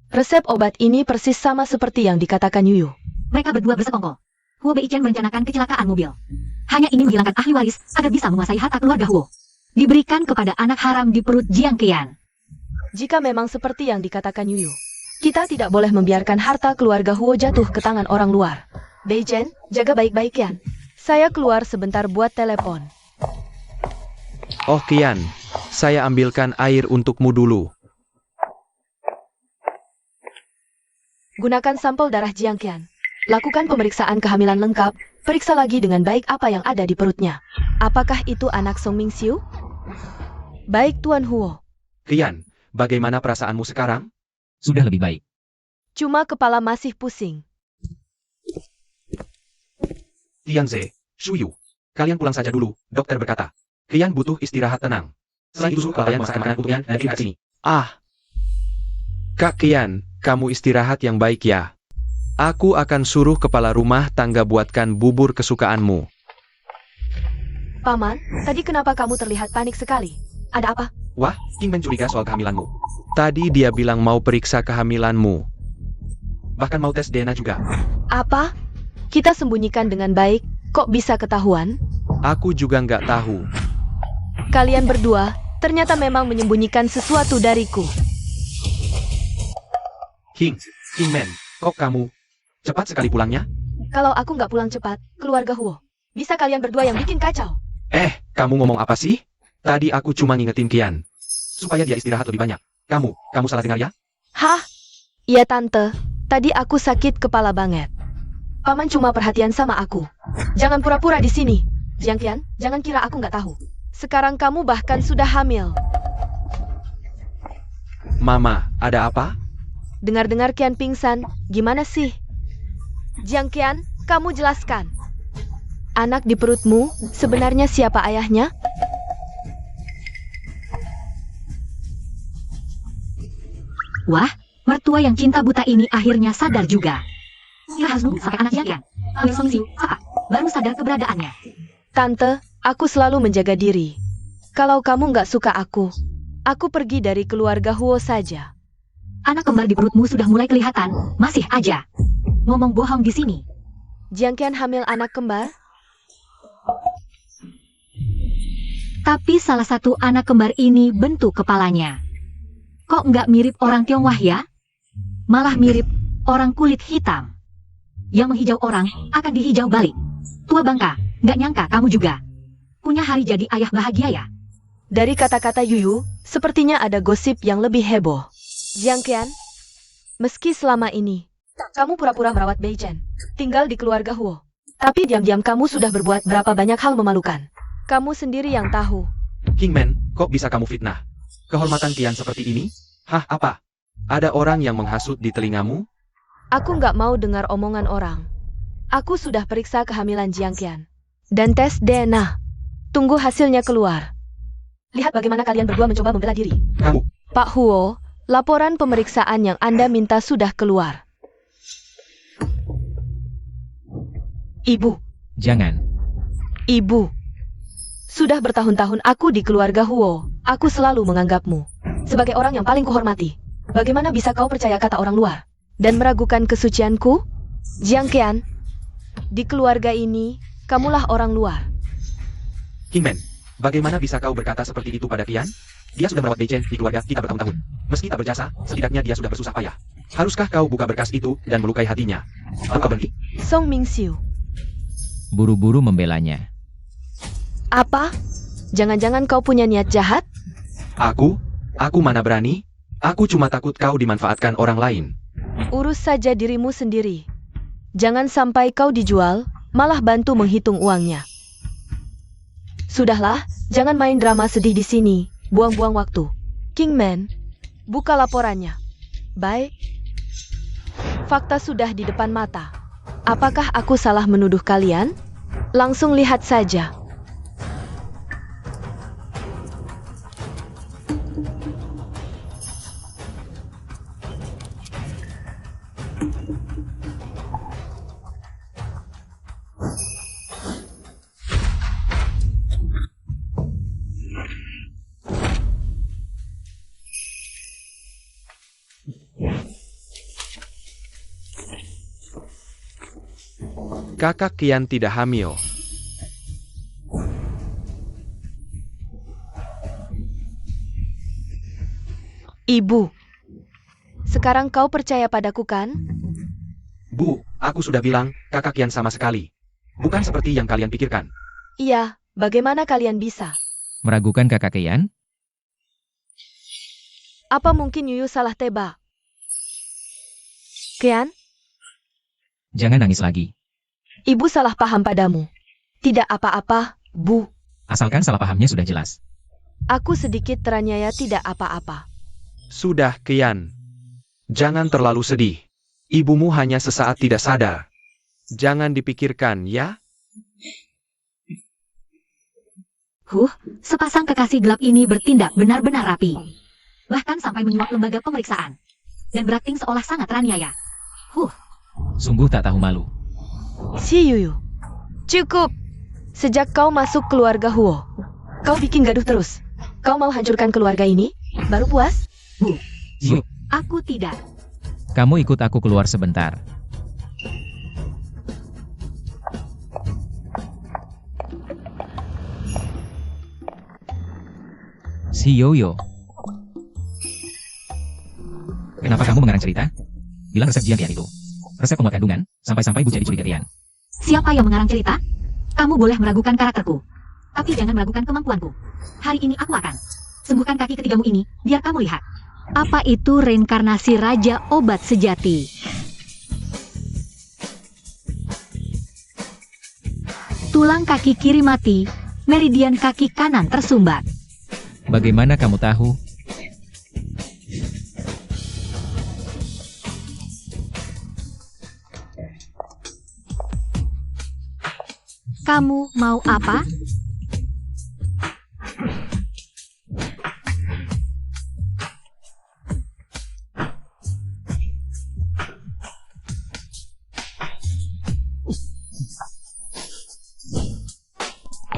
Resep obat ini persis sama seperti yang dikatakan Yuyu. Mereka berdua bersekongkol. Huo Beichen merencanakan kecelakaan mobil. Hanya ingin menghilangkan ahli waris agar bisa menguasai harta keluarga Huo. Diberikan kepada anak haram di perut Jiang Qian. Jika memang seperti yang dikatakan Yuyu, kita tidak boleh membiarkan harta keluarga Huo jatuh ke tangan orang luar. Beichen, jaga baik-baik Qian. Saya keluar sebentar buat telepon. Oh Qian, saya ambilkan air untukmu dulu. Gunakan sampel darah Jiang Qian. Lakukan pemeriksaan kehamilan lengkap. Periksa lagi dengan baik apa yang ada di perutnya. Apakah itu anak Song Mingxiu? Baik Tuan Huo. Qian, bagaimana perasaanmu sekarang? Sudah lebih baik. Cuma kepala masih pusing. Tianze, Shuyu, kalian pulang saja dulu, dokter berkata. Qian butuh istirahat tenang. Selain itu suruh kalian masakan makanan untuknya dan kirim ke sini. Kak Qian, kamu istirahat yang baik ya. Aku akan suruh kepala rumah tangga buatkan bubur kesukaanmu. Paman, tadi kenapa kamu terlihat panik sekali? Ada apa? Wah, King mencuriga soal kehamilanmu. Tadi dia bilang mau periksa kehamilanmu. Bahkan mau tes DNA juga. Apa? Kita sembunyikan dengan baik, kok bisa ketahuan? Aku juga nggak tahu. Kalian berdua ternyata memang menyembunyikan sesuatu dariku. Kingman, kok kamu cepat sekali pulangnya? Kalau aku nggak pulang cepat, keluarga Huo. Bisa kalian berdua yang bikin kacau. Kamu ngomong apa sih? Tadi aku cuma ngingetin Qian. Supaya dia istirahat lebih banyak. Kamu salah dengar ya? Hah? Iya tante, tadi aku sakit kepala banget. Paman cuma perhatian sama aku. Jangan pura-pura di sini. Jiang Qian, jangan kira aku nggak tahu. Sekarang kamu bahkan sudah hamil. Mama, ada apa? Dengar-dengar Qian pingsan, gimana sih? Jiang Qian, kamu jelaskan. Anak di perutmu, sebenarnya siapa ayahnya? Wah, mertua yang cinta buta ini akhirnya sadar juga. Dia harus nunggu sampai anak Jiang Qian. Lalu Song Mingxiu, baru sadar keberadaannya. Tante, aku selalu menjaga diri. Kalau kamu nggak suka aku pergi dari keluarga Huo saja. Anak kembar di perutmu sudah mulai kelihatan, masih aja ngomong bohong di sini. Jiang Qian hamil anak kembar? Tapi salah satu anak kembar ini bentuk kepalanya. Kok nggak mirip orang Tionghoa ya? Malah mirip orang kulit hitam. Yang menghijau orang akan dihijau balik. Tua bangka, nggak nyangka kamu juga punya hari jadi ayah bahagia ya? Dari kata-kata Yuyu, sepertinya ada gosip yang lebih heboh. Jiang Qian, meski selama ini kamu pura-pura merawat Beichen, tinggal di keluarga Huo, tapi diam-diam kamu sudah berbuat berapa banyak hal memalukan. Kamu sendiri yang tahu. Kingman, kok bisa kamu fitnah? Kehormatan Qian seperti ini? Hah, apa? Ada orang yang menghasut di telingamu? Aku nggak mau dengar omongan orang. Aku sudah periksa kehamilan Jiang Qian dan tes DNA. Tunggu hasilnya keluar. Lihat bagaimana kalian berdua mencoba membela diri. Kamu, Pak Huo, laporan pemeriksaan yang Anda minta sudah keluar. Ibu, Jangan. Ibu. Sudah bertahun-tahun aku di keluarga Huo. Aku selalu menganggapmu sebagai orang yang paling kuhormati. Bagaimana bisa kau percaya kata orang luar dan meragukan kesucianku? Jiang Qian, di keluarga ini, kamulah orang luar. Kingman, bagaimana bisa kau berkata seperti itu pada Qian? Dia sudah merawat Beichen di keluarga kita bertahun-tahun. Meski tak berjasa, setidaknya dia sudah bersusah payah. Haruskah kau buka berkas itu dan melukai hatinya? Lalu kau berhenti? Song Mingxiu. Buru-buru membelanya. Apa? Jangan-jangan kau punya niat jahat? Aku mana berani? Aku cuma takut kau dimanfaatkan orang lain. Urus saja dirimu sendiri. Jangan sampai kau dijual, malah bantu menghitung uangnya. Sudahlah, jangan main drama sedih di sini. Buang-buang waktu. Kingman, buka laporannya. Baik. Fakta sudah di depan mata. Apakah aku salah menuduh kalian? Langsung lihat saja. Kakak Qian tidak hamil. Ibu, sekarang kau percaya padaku kan? Bu, aku sudah bilang, kakak Qian sama sekali. Bukan seperti yang kalian pikirkan. Iya, bagaimana kalian bisa Meragukan kakak Kian? Apa mungkin Yuyu salah tebak? Kian, Jangan nangis lagi. ibu salah paham padamu. Tidak apa-apa, Bu. Asalkan salah pahamnya sudah jelas. Aku sedikit teraniaya, tidak apa-apa. Sudah, Kian. Jangan terlalu sedih. Ibumu hanya sesaat tidak sadar. Jangan dipikirkan, ya? Sepasang kekasih gelap ini bertindak benar-benar rapi. Bahkan sampai menyuap lembaga pemeriksaan. Dan berakting seolah sangat teraniaya. Sungguh tak tahu malu. Si Yuyu. Cukup. Sejak kau masuk keluarga Huo, kau bikin gaduh terus. Kau mau hancurkan keluarga ini? Baru puas? Yuk, Aku tidak. kamu ikut aku keluar sebentar. Si Yoyo. Kenapa kamu mengarang cerita? Bilang resep Jian Tian itu. Resep penguat kandungan, sampai-sampai Bu jadi curiga Tian. Siapa yang mengarang cerita? Kamu boleh meragukan karakterku. Tapi jangan meragukan kemampuanku. Hari ini aku akan sembuhkan kaki ketigamu ini, biar kamu lihat. Apa itu reinkarnasi Raja Obat Sejati? Tulang kaki kiri mati, meridian kaki kanan tersumbat. Bagaimana kamu tahu? Kamu mau apa?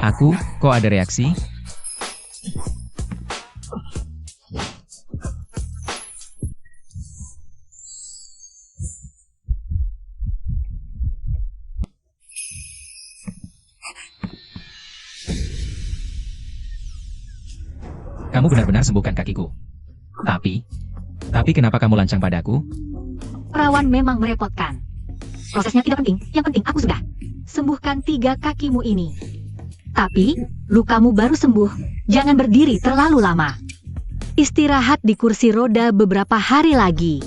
Aku, kok ada reaksi? Kamu benar-benar sembuhkan kakiku. Tapi kenapa kamu lancang padaku? Perawan memang merepotkan. Prosesnya tidak penting, yang penting aku sudah sembuhkan 3 kakimu ini. Tapi, lukamu baru sembuh, jangan berdiri terlalu lama. Istirahat di kursi roda beberapa hari lagi.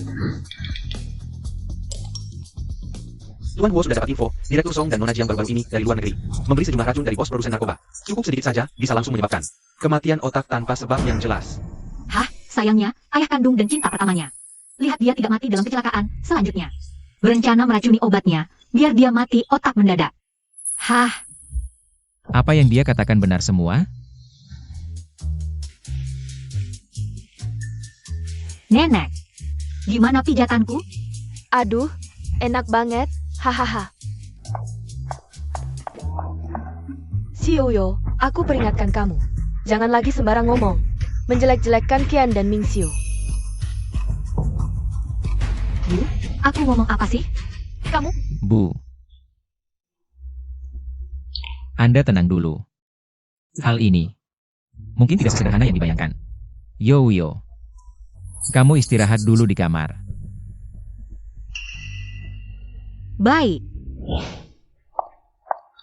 Tuan Huo sudah dapat info, Direktur Song dan Nona Jiang baru-baru ini dari luar negeri. Membeli sejumlah racun dari bos produsen narkoba. Cukup sedikit saja, bisa langsung menyebabkan kematian otak tanpa sebab yang jelas. Sayangnya, ayah kandung dan cinta pertamanya. Lihat dia tidak mati dalam kecelakaan selanjutnya. Berencana meracuni obatnya, biar dia mati otak mendadak. Apa yang dia katakan benar semua? Nenek, gimana pijatanku? Aduh, enak banget. Hahaha. Si Yoyo, aku peringatkan kamu. Jangan lagi sembarang ngomong. Menjelek-jelekkan Kian dan Ming Xiu. Aku ngomong apa sih? Kamu? Bu. Anda tenang dulu. Hal ini mungkin tidak sesederhana yang dibayangkan. Yoyo. Kamu istirahat dulu di kamar. Baik.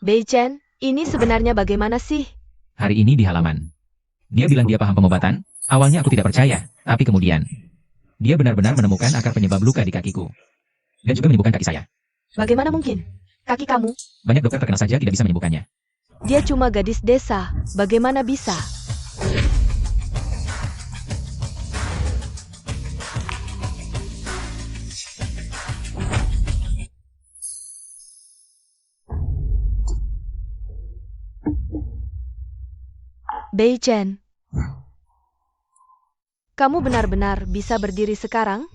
Beichen, ini sebenarnya bagaimana sih? Hari ini di halaman. Dia bilang dia paham pengobatan. Awalnya aku tidak percaya, tapi kemudian dia benar-benar menemukan akar penyebab luka di kakiku. Dan juga menyembuhkan kaki saya. Bagaimana mungkin? Kaki kamu? Banyak dokter terkenal saja tidak bisa menyembuhkannya. Dia cuma gadis desa. Bagaimana bisa? Beichen, kamu benar-benar bisa berdiri sekarang?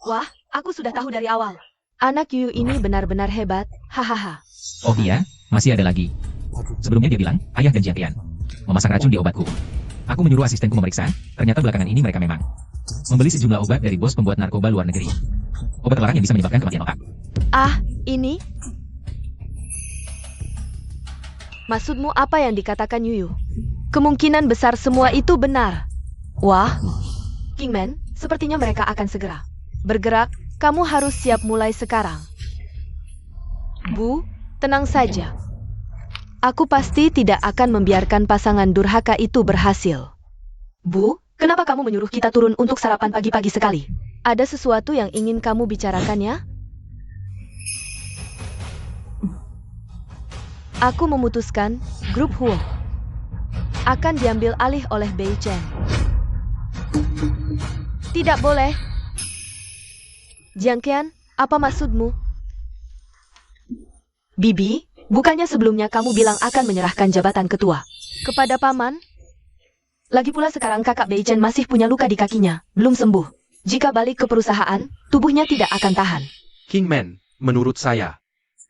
Wah, aku sudah tahu dari awal. Anak Yuyu ini benar-benar hebat. Hahaha. Oh iya, masih ada lagi. Sebelumnya dia bilang, ayah dan Jian Tian memasang racun di obatku. Aku menyuruh asistenku memeriksa, ternyata belakangan ini mereka memang membeli sejumlah obat dari bos pembuat narkoba luar negeri. Obat terlarang yang bisa menyebabkan kematian otak. Ah, ini? Maksudmu apa yang dikatakan Yuyu? Kemungkinan besar semua itu benar. Wah, Kingman, sepertinya mereka akan segera bergerak. Kamu harus siap mulai sekarang. Bu, tenang saja. Aku pasti tidak akan membiarkan pasangan durhaka itu berhasil. Bu, kenapa kamu menyuruh kita turun untuk sarapan pagi-pagi sekali? Ada sesuatu yang ingin kamu bicarakan ya? Aku memutuskan grup Huo akan diambil alih oleh Bei Chen. Tidak boleh. Jiang Qian, apa maksudmu? Bibi, bukannya sebelumnya kamu bilang akan menyerahkan jabatan ketua kepada paman? Lagi pula sekarang kakak Bei Chen masih punya luka di kakinya, belum sembuh. Jika balik ke perusahaan, tubuhnya tidak akan tahan. Kingman, menurut saya,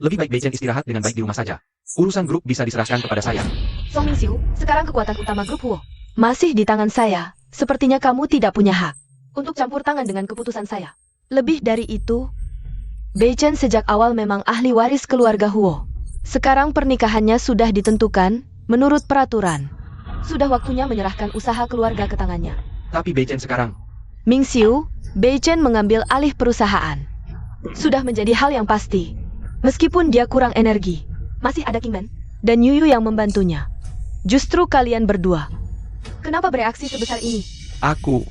lebih baik Bei Chen istirahat dengan baik di rumah saja. Urusan grup bisa diserahkan kepada saya. Song Mingxiu, sekarang kekuatan utama grup Huo masih di tangan saya. Sepertinya kamu tidak punya hak untuk campur tangan dengan keputusan saya. Lebih dari itu, Bei Chen sejak awal memang ahli waris keluarga Huo. Sekarang pernikahannya sudah ditentukan menurut peraturan. Sudah waktunya menyerahkan usaha keluarga ke tangannya. Tapi Bei Chen sekarang, Mingxiu, Bei Chen mengambil alih perusahaan. Sudah menjadi hal yang pasti. Meskipun dia kurang energi, masih ada Kingman dan Yuyu yang membantunya. Justru kalian berdua, kenapa bereaksi sebesar ini? aku,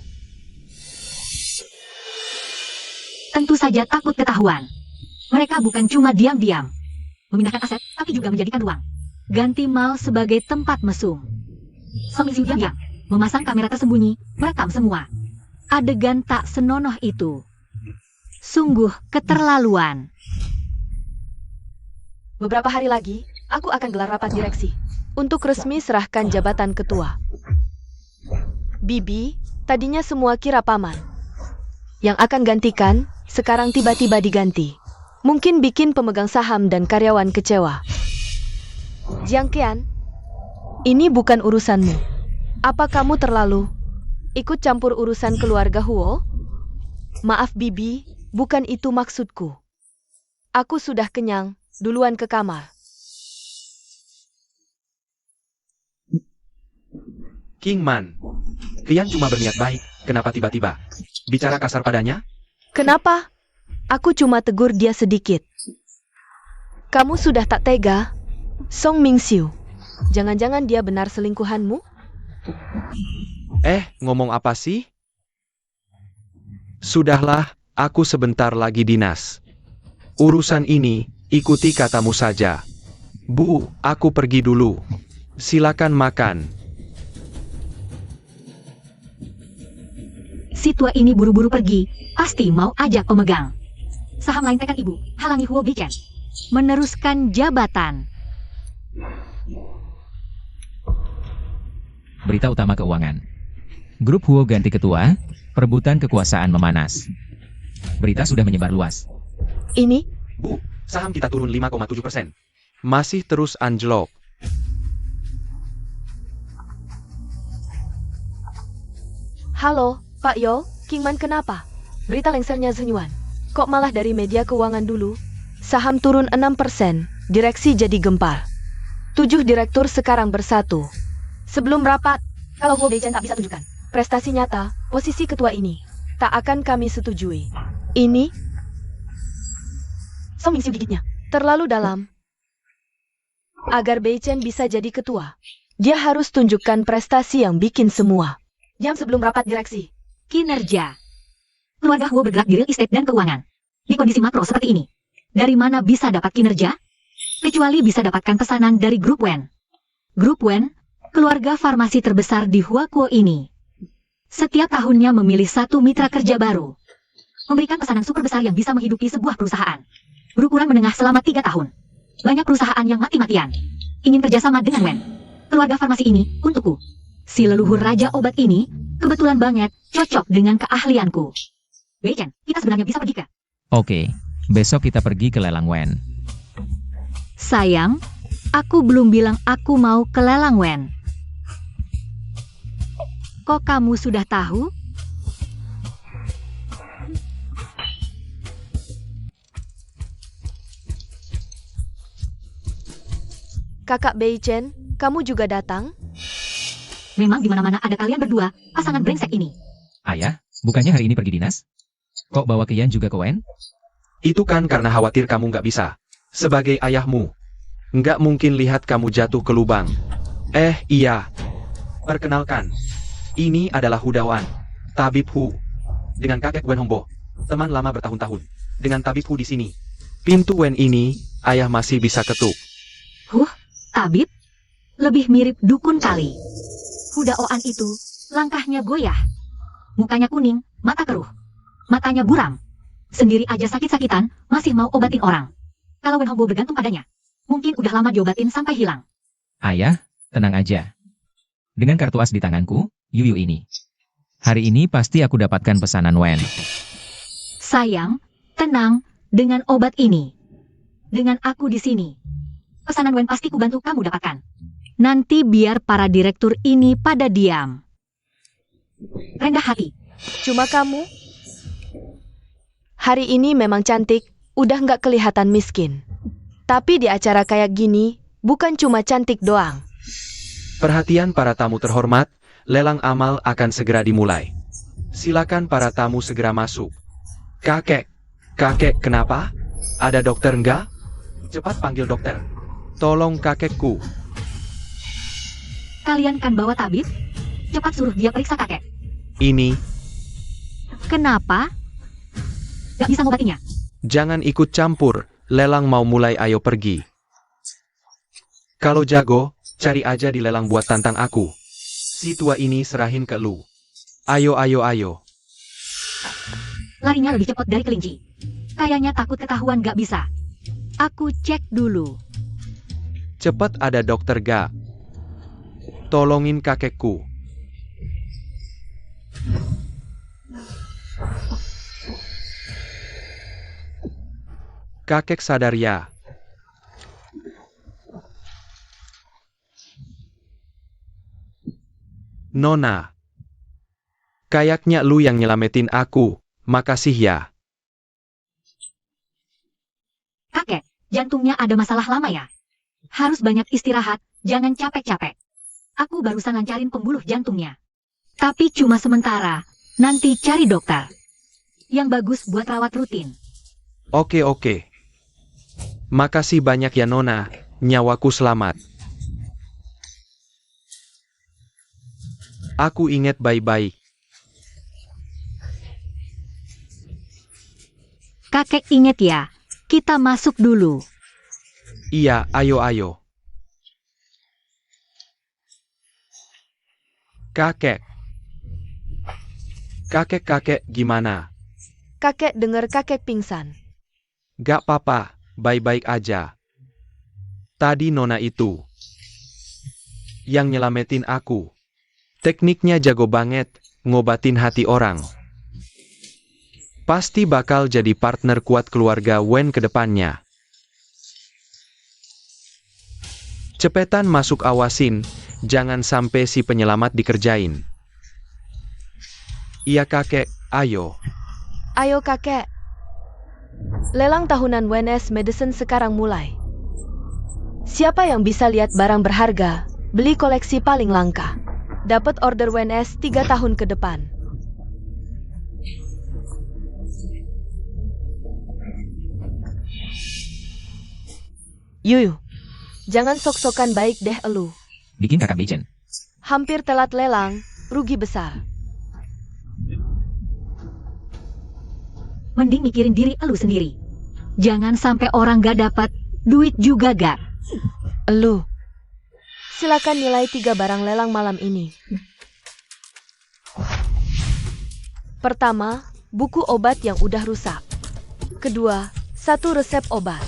Tentu saja takut ketahuan. Mereka bukan cuma diam-diam memindahkan aset, tapi juga menjadikan ruang ganti mal sebagai tempat mesum. Song Mingxiu diam-diam memasang kamera tersembunyi, merekam semua. Adegan tak senonoh itu. Sungguh keterlaluan. Beberapa hari lagi, aku akan gelar rapat direksi untuk resmi serahkan jabatan ketua. Bibi, tadinya semua kira paman yang akan gantikan, sekarang tiba-tiba diganti. Mungkin bikin pemegang saham dan karyawan kecewa. Jiang Qian, ini bukan urusanmu. Apa kamu terlalu ikut campur urusan keluarga Huo? Maaf Bibi, bukan itu maksudku. Aku sudah kenyang, duluan ke kamar. Kingman, Kian cuma berniat baik, kenapa tiba-tiba bicara kasar padanya? Kenapa? Aku cuma tegur dia sedikit. Kamu sudah tak tega? Song Mingxiu, jangan-jangan dia benar selingkuhanmu? Ngomong apa sih? Sudahlah, aku sebentar lagi dinas. Urusan ini, ikuti katamu saja. Bu, aku pergi dulu. Silakan makan. Si tua ini buru-buru pergi, pasti mau ajak pemegang saham lain tekan ibu, halangi Huo Bei Chen meneruskan jabatan. Berita utama keuangan. Grup Huo ganti ketua, perebutan kekuasaan memanas. Berita sudah menyebar luas. Ini? Bu, saham kita turun 5,7%. Masih terus anjlok. Halo, Pak Yo, Kingman kenapa? Berita lengsernya Zenyuan. Kok malah dari media keuangan dulu? Saham turun 6%, direksi jadi gempar. 7 direktur sekarang bersatu. Sebelum rapat, kalau Huo Bei Chen tak bisa tunjukkan prestasi nyata, posisi ketua ini tak akan kami setujui. Ini? Song Mingxiu gigitnya terlalu dalam. Agar Bei Chen bisa jadi ketua, dia harus tunjukkan prestasi yang bikin semua. Jam sebelum rapat direksi. Kinerja. Keluarga Huo bergerak di real estate dan keuangan. Di kondisi makro seperti ini, dari mana bisa dapat kinerja? Kecuali bisa dapatkan pesanan dari Grup Wen. Grup Wen, keluarga farmasi terbesar di Huakuo ini. Setiap tahunnya memilih satu mitra kerja baru. Memberikan pesanan super besar yang bisa menghidupi sebuah perusahaan. Berukuran menengah selama 3 tahun. Banyak perusahaan yang mati-matian ingin kerjasama dengan Wen. Keluarga farmasi ini untukku. Si leluhur raja obat ini kebetulan banget cocok dengan keahlianku. Bei Chen, kita sebenarnya bisa pergi ke? Oke, besok kita pergi ke lelang Wen. Sayang, aku belum bilang aku mau ke lelang Wen. Kok kamu sudah tahu? Kakak Bei Chen, kamu juga datang? Memang di mana-mana ada kalian berdua, pasangan brengsek ini. Ayah, bukannya hari ini pergi dinas? Kok bawa Kian juga ke Wen? Itu kan karena khawatir kamu nggak bisa. Sebagai ayahmu. Nggak mungkin lihat kamu jatuh ke lubang. Iya. Perkenalkan, ini adalah Hudawan, Tabib Hu. Dengan kakek Wen Hongbo, teman lama bertahun-tahun. Dengan Tabib Hu di sini. Pintu Wen ini, ayah masih bisa ketuk. Tabib? Lebih mirip dukun kali. Hudaoan itu, langkahnya goyah. Mukanya kuning, mata keruh. Matanya buram. Sendiri aja sakit-sakitan, masih mau obatin orang. Kalau Wen Hongbo bergantung padanya, mungkin udah lama diobatin sampai hilang. Ayah, tenang aja. Dengan kartu as di tanganku, Yuyu ini. Hari ini pasti aku dapatkan pesanan Wen. Sayang, tenang, dengan obat ini. Dengan aku di sini. Pesanan Wen pasti kubantu kamu dapatkan. Nanti biar para direktur ini pada diam. Rendah hati. Cuma kamu? Hari ini memang cantik, udah nggak kelihatan miskin. Tapi di acara kayak gini, bukan cuma cantik doang. Perhatian para tamu terhormat, lelang amal akan segera dimulai. Silakan para tamu segera masuk. Kakek kenapa? Ada dokter enggak? Cepat panggil dokter. Tolong kakekku. Kalian kan bawa tabib? Cepat suruh dia periksa kakek. Ini, Kenapa? Gak bisa ngobatinya. jangan ikut campur, lelang mau mulai, ayo pergi. Kalau jago, cari aja di lelang buat tantang aku. Si tua ini serahin ke lu. Ayo. Larinya lebih cepat dari kelinci. Kayaknya takut ketahuan gak bisa. Aku cek dulu. Cepat, ada dokter gak? Tolongin kakekku. Kakek sadar ya? Nona. Kayaknya lu yang nyelamatin aku. Makasih ya. Kakek, jantungnya ada masalah lama ya? Harus banyak istirahat, jangan capek-capek. Aku barusan lancarin pembuluh jantungnya. Tapi cuma sementara, nanti cari dokter. Yang bagus buat rawat rutin. Oke. Makasih banyak ya Nona, nyawaku selamat. Aku inget baik-baik. Kakek inget ya, kita masuk dulu. Iya, ayo. Kakek, gimana? Kakek dengar kakek pingsan. Gak apa-apa, baik-baik aja. Tadi Nona itu yang nyelamatin aku. Tekniknya jago banget, ngobatin hati orang. Pasti bakal jadi partner kuat keluarga Wen ke depannya. Cepetan masuk, awasin, jangan sampai si penyelamat dikerjain. Iya kakek, ayo. Ayo kakek. Lelang tahunan WNS Medicine sekarang mulai. Siapa yang bisa lihat barang berharga, beli koleksi paling langka. Dapat order WNS 3 tahun ke depan. Yuyu, jangan sok-sokan baik deh elu. Bikin kakak Bejen. Hampir telat lelang, rugi besar. Mending mikirin diri elu sendiri. Jangan sampai orang gak dapat duit juga gak. Elu, silakan nilai 3 barang lelang malam ini. Pertama, buku obat yang udah rusak. Kedua, 1 resep obat.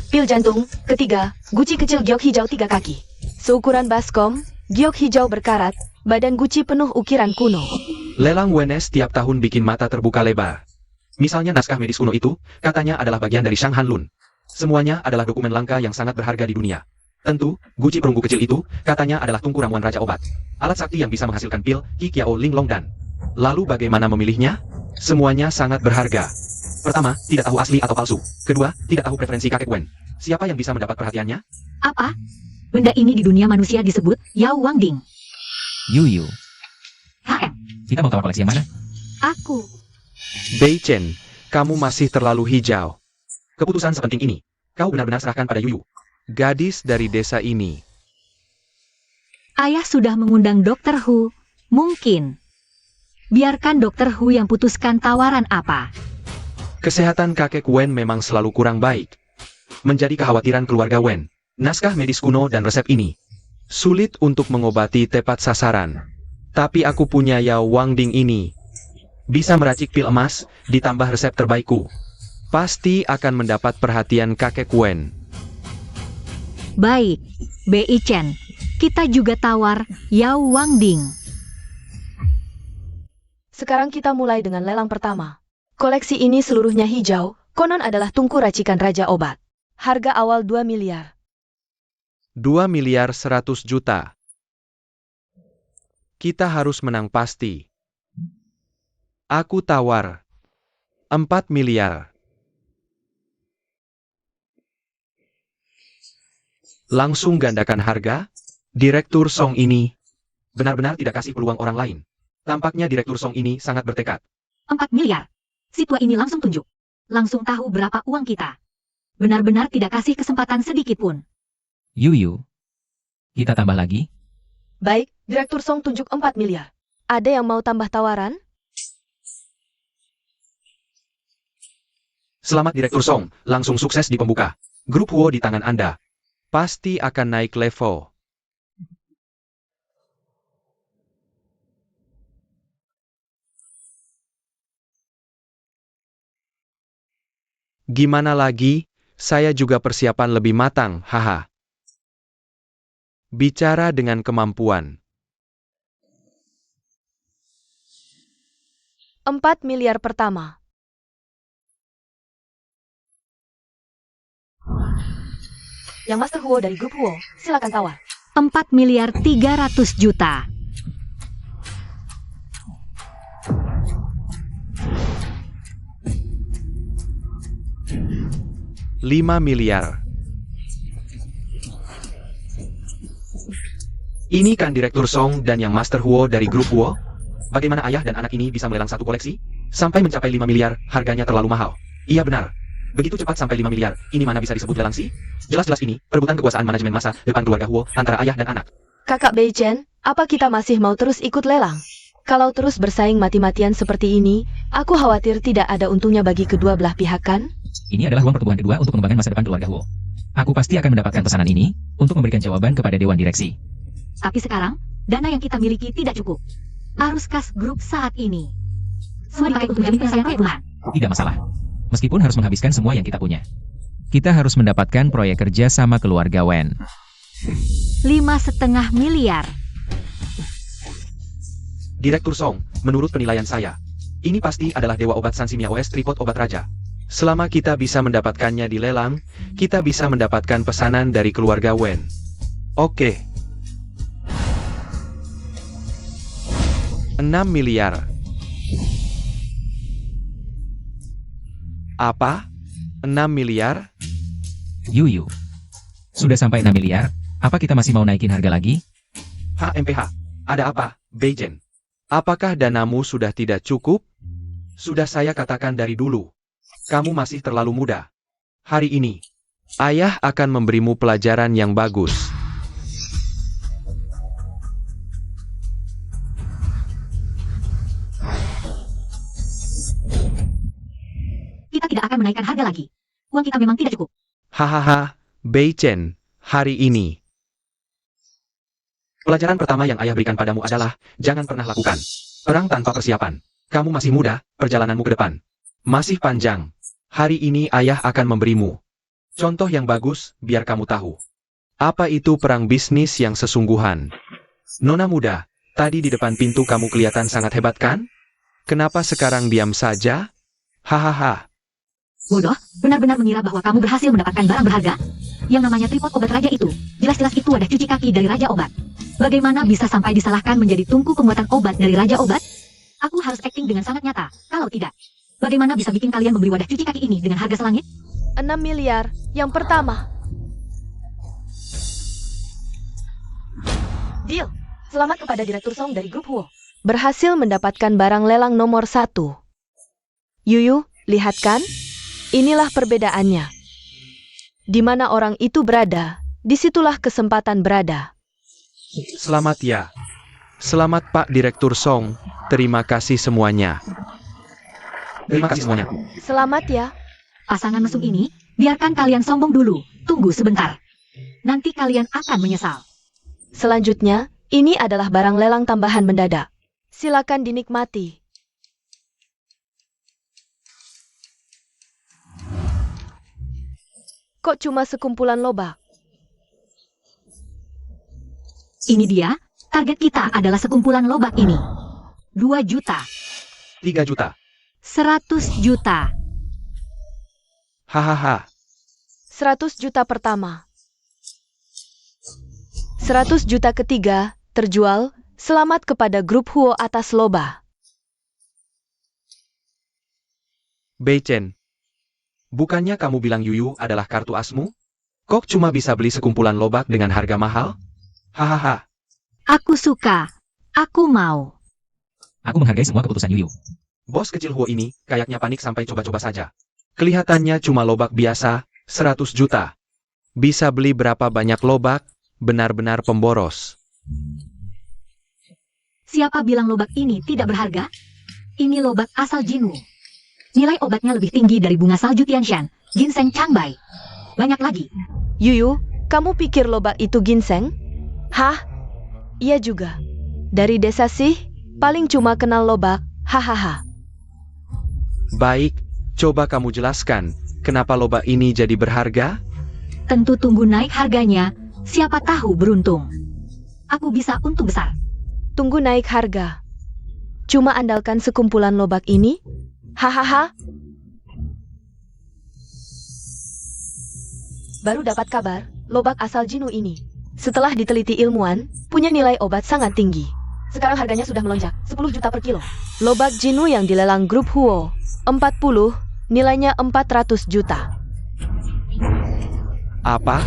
Pil jantung. Ketiga, guci kecil giok hijau 3 kaki. Seukuran baskom, giok hijau berkarat, badan guci penuh ukiran kuno. Lelang WNS tiap tahun bikin mata terbuka lebar. Misalnya naskah medis kuno itu, katanya adalah bagian dari Shang Hanlun. Semuanya adalah dokumen langka yang sangat berharga di dunia. Tentu, guci perunggu kecil itu, katanya adalah tungku ramuan Raja Obat. Alat sakti yang bisa menghasilkan pil, Qi Kiao Ling Long Dan. Lalu bagaimana memilihnya? Semuanya sangat berharga. Pertama, tidak tahu asli atau palsu. Kedua, tidak tahu preferensi kakek Wen. Siapa yang bisa mendapat perhatiannya? Apa? Benda ini di dunia manusia disebut Yao Wang Ding. Yuyu. HM. Kita mau tahu koleksi yang mana? Aku. Bei Chen, kamu masih terlalu hijau. Keputusan sepenting ini, kau benar-benar serahkan pada Yuyu. Gadis dari desa ini. Ayah sudah mengundang Dokter Hu. Mungkin. Biarkan Dokter Hu yang putuskan tawaran apa. Kesehatan kakek Wen memang selalu kurang baik. Menjadi kekhawatiran keluarga Wen. Naskah medis kuno dan resep ini sulit untuk mengobati tepat sasaran. Tapi aku punya Yao Wangding ini. Bisa meracik pil emas, ditambah resep terbaikku. Pasti akan mendapat perhatian kakek Wen. Baik, Bei Chen. Kita juga tawar Yao Wangding. Sekarang kita mulai dengan lelang pertama. Koleksi ini seluruhnya hijau, konon adalah tungku racikan Raja Obat. Harga awal 2 miliar. 2 miliar 100 juta. Kita harus menang pasti. Aku tawar 4 miliar. Langsung gandakan harga. Direktur Song ini benar-benar tidak kasih peluang orang lain. Tampaknya Direktur Song ini sangat bertekad. 4 miliar. Si tua ini langsung tunjuk. Langsung tahu berapa uang kita. Benar-benar tidak kasih kesempatan sedikit pun. Yuyu. Kita tambah lagi. Baik, Direktur Song tunjuk 4 miliar. Ada yang mau tambah tawaran? Selamat Direktur Song, langsung sukses di pembuka. Grup Huo di tangan Anda. Pasti akan naik level. Gimana lagi? Saya juga persiapan lebih matang, haha. Bicara dengan kemampuan. 4 miliar pertama. Yang Master Huo dari grup Huo, silakan tawar. 4 miliar 300 juta. $5 miliar. Ini kan Direktur Song dan yang Master Huo dari grup Huo? Bagaimana ayah dan anak ini bisa melelang satu koleksi? Sampai mencapai 5 miliar, harganya terlalu mahal. Iya benar. Begitu cepat sampai 5 miliar, ini mana bisa disebut lelang sih? Jelas-jelas ini, perebutan kekuasaan manajemen masa depan keluarga Huo antara ayah dan anak. Kakak Bei Chen, apa kita masih mau terus ikut lelang? Kalau terus bersaing mati-matian seperti ini, aku khawatir tidak ada untungnya bagi kedua belah pihak kan? Ini adalah uang pertumbuhan kedua untuk pengembangan masa depan keluarga Huo. Aku pasti akan mendapatkan pesanan ini untuk memberikan jawaban kepada Dewan Direksi. Tapi sekarang, dana yang kita miliki tidak cukup. Arus kas grup saat ini. Semua dipakai untuk menjamin penyelesaian proyek Wuhan. Tidak masalah. Meskipun harus menghabiskan semua yang kita punya. Kita harus mendapatkan proyek kerja sama keluarga Wen. 5,5 miliar. Direktur Song, menurut penilaian saya, ini pasti adalah Dewa Obat Sansimia OS Tripod Obat Raja. Selama kita bisa mendapatkannya di lelang, kita bisa mendapatkan pesanan dari keluarga Wen. Oke. 6 miliar. Apa? 6 miliar? Yuyu. Sudah sampai 6 miliar, apa kita masih mau naikin harga lagi? HMPH, ada apa, Beijen? Apakah danamu sudah tidak cukup? Sudah saya katakan dari dulu. Kamu masih terlalu muda. Hari ini, ayah akan memberimu pelajaran yang bagus. Kita tidak akan menaikkan harga lagi. Uang kita memang tidak cukup. Hahaha, Beijen, hari ini. Pelajaran pertama yang ayah berikan padamu adalah, jangan pernah lakukan perang tanpa persiapan. Kamu masih muda, perjalananmu ke depan masih panjang. Hari ini ayah akan memberimu contoh yang bagus, biar kamu tahu apa itu perang bisnis yang sesungguhan. Nona muda, tadi di depan pintu kamu kelihatan sangat hebat kan? Kenapa sekarang diam saja? Hahaha. Bodoh, benar-benar mengira bahwa kamu berhasil mendapatkan barang berharga? Yang namanya tripod obat raja itu, jelas-jelas itu wadah cuci kaki dari Raja Obat. Bagaimana bisa sampai disalahkan menjadi tungku pembuatan obat dari Raja Obat? Aku harus akting dengan sangat nyata, kalau tidak. Bagaimana bisa bikin kalian membeli wadah cuci kaki ini dengan harga selangit? 6 miliar, yang pertama. Deal. Selamat kepada Direktur Song dari grup Huo. Berhasil mendapatkan barang lelang nomor 1. Yuyu, lihat kan? Inilah perbedaannya. Di mana orang itu berada, disitulah kesempatan berada. Selamat ya. Selamat Pak Direktur Song. Terima kasih semuanya. Terima kasih semuanya. Selamat ya. Pasangan mesum ini, biarkan kalian sombong dulu. Tunggu sebentar. Nanti kalian akan menyesal. Selanjutnya, ini adalah barang lelang tambahan mendadak. Silakan dinikmati. Kok cuma sekumpulan lobak? Ini dia, target kita adalah sekumpulan lobak ini. 2 juta, 3 juta. 100 juta. Hahaha. 100 juta pertama. 100 juta ketiga, terjual. Selamat kepada grup Huo atas lobak. Beichen. Bukannya kamu bilang Yuyu adalah kartu asmu? Kok cuma bisa beli sekumpulan lobak dengan harga mahal? Hahaha. Aku suka. Aku mau. Aku menghargai semua keputusan Yuyu. Bos kecil Huo ini kayaknya panik sampai coba-coba saja. Kelihatannya cuma lobak biasa, 100 juta. Bisa beli berapa banyak lobak? Benar-benar pemboros. Siapa bilang lobak ini tidak berharga? Ini lobak asal Jinwu. Nilai obatnya lebih tinggi dari bunga salju Tianshan, ginseng Changbai. Banyak lagi. Yuyu, kamu pikir lobak itu ginseng? Hah? Iya juga. Dari desa sih, paling cuma kenal lobak, hahaha. Baik, coba kamu jelaskan, kenapa lobak ini jadi berharga? Tentu tunggu naik harganya, siapa tahu beruntung. Aku bisa untung besar. Tunggu naik harga. Cuma andalkan sekumpulan lobak ini? Hahaha. Baru dapat kabar, lobak asal Jinwu ini, setelah diteliti ilmuwan, punya nilai obat sangat tinggi. Sekarang harganya sudah melonjak, 10 juta per kilo. Lobak Jinwu yang dilelang grup Huo, 40, nilainya 400 juta. Apa?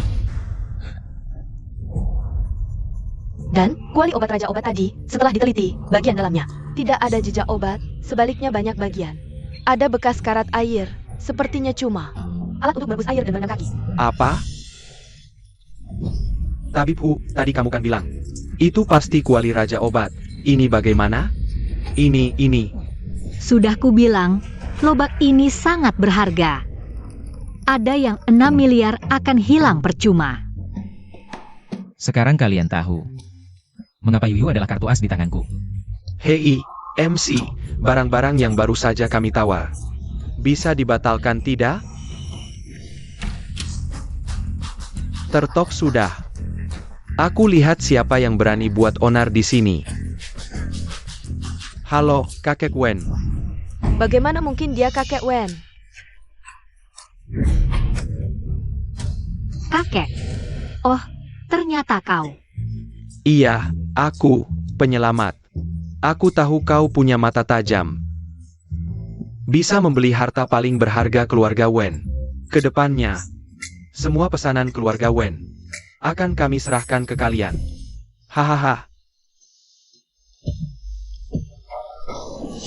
Dan, kuali obat raja obat tadi, setelah diteliti, bagian dalamnya, tidak ada jejak obat, sebaliknya banyak bagian. Ada bekas karat air, sepertinya cuma alat untuk merebus air dan merendam kaki. Apa? Tabib Hu, tadi kamu kan bilang, itu pasti kuali raja obat. Ini bagaimana? Ini. Sudah kubilang, lobak ini sangat berharga. Ada yang 6 miliar akan hilang percuma. Sekarang kalian tahu mengapa Yuyu adalah kartu as di tanganku. Hei, MC, barang-barang yang baru saja kami tawar. Bisa dibatalkan tidak? Tertok sudah. Aku lihat siapa yang berani buat onar di sini. Halo, kakek Wen. Bagaimana mungkin dia kakek Wen? Kakek. Oh, ternyata kau. Iya, aku, penyelamat. Aku tahu kau punya mata tajam. Bisa membeli harta paling berharga keluarga Wen. Kedepannya, semua pesanan keluarga Wen akan kami serahkan ke kalian. Hahaha.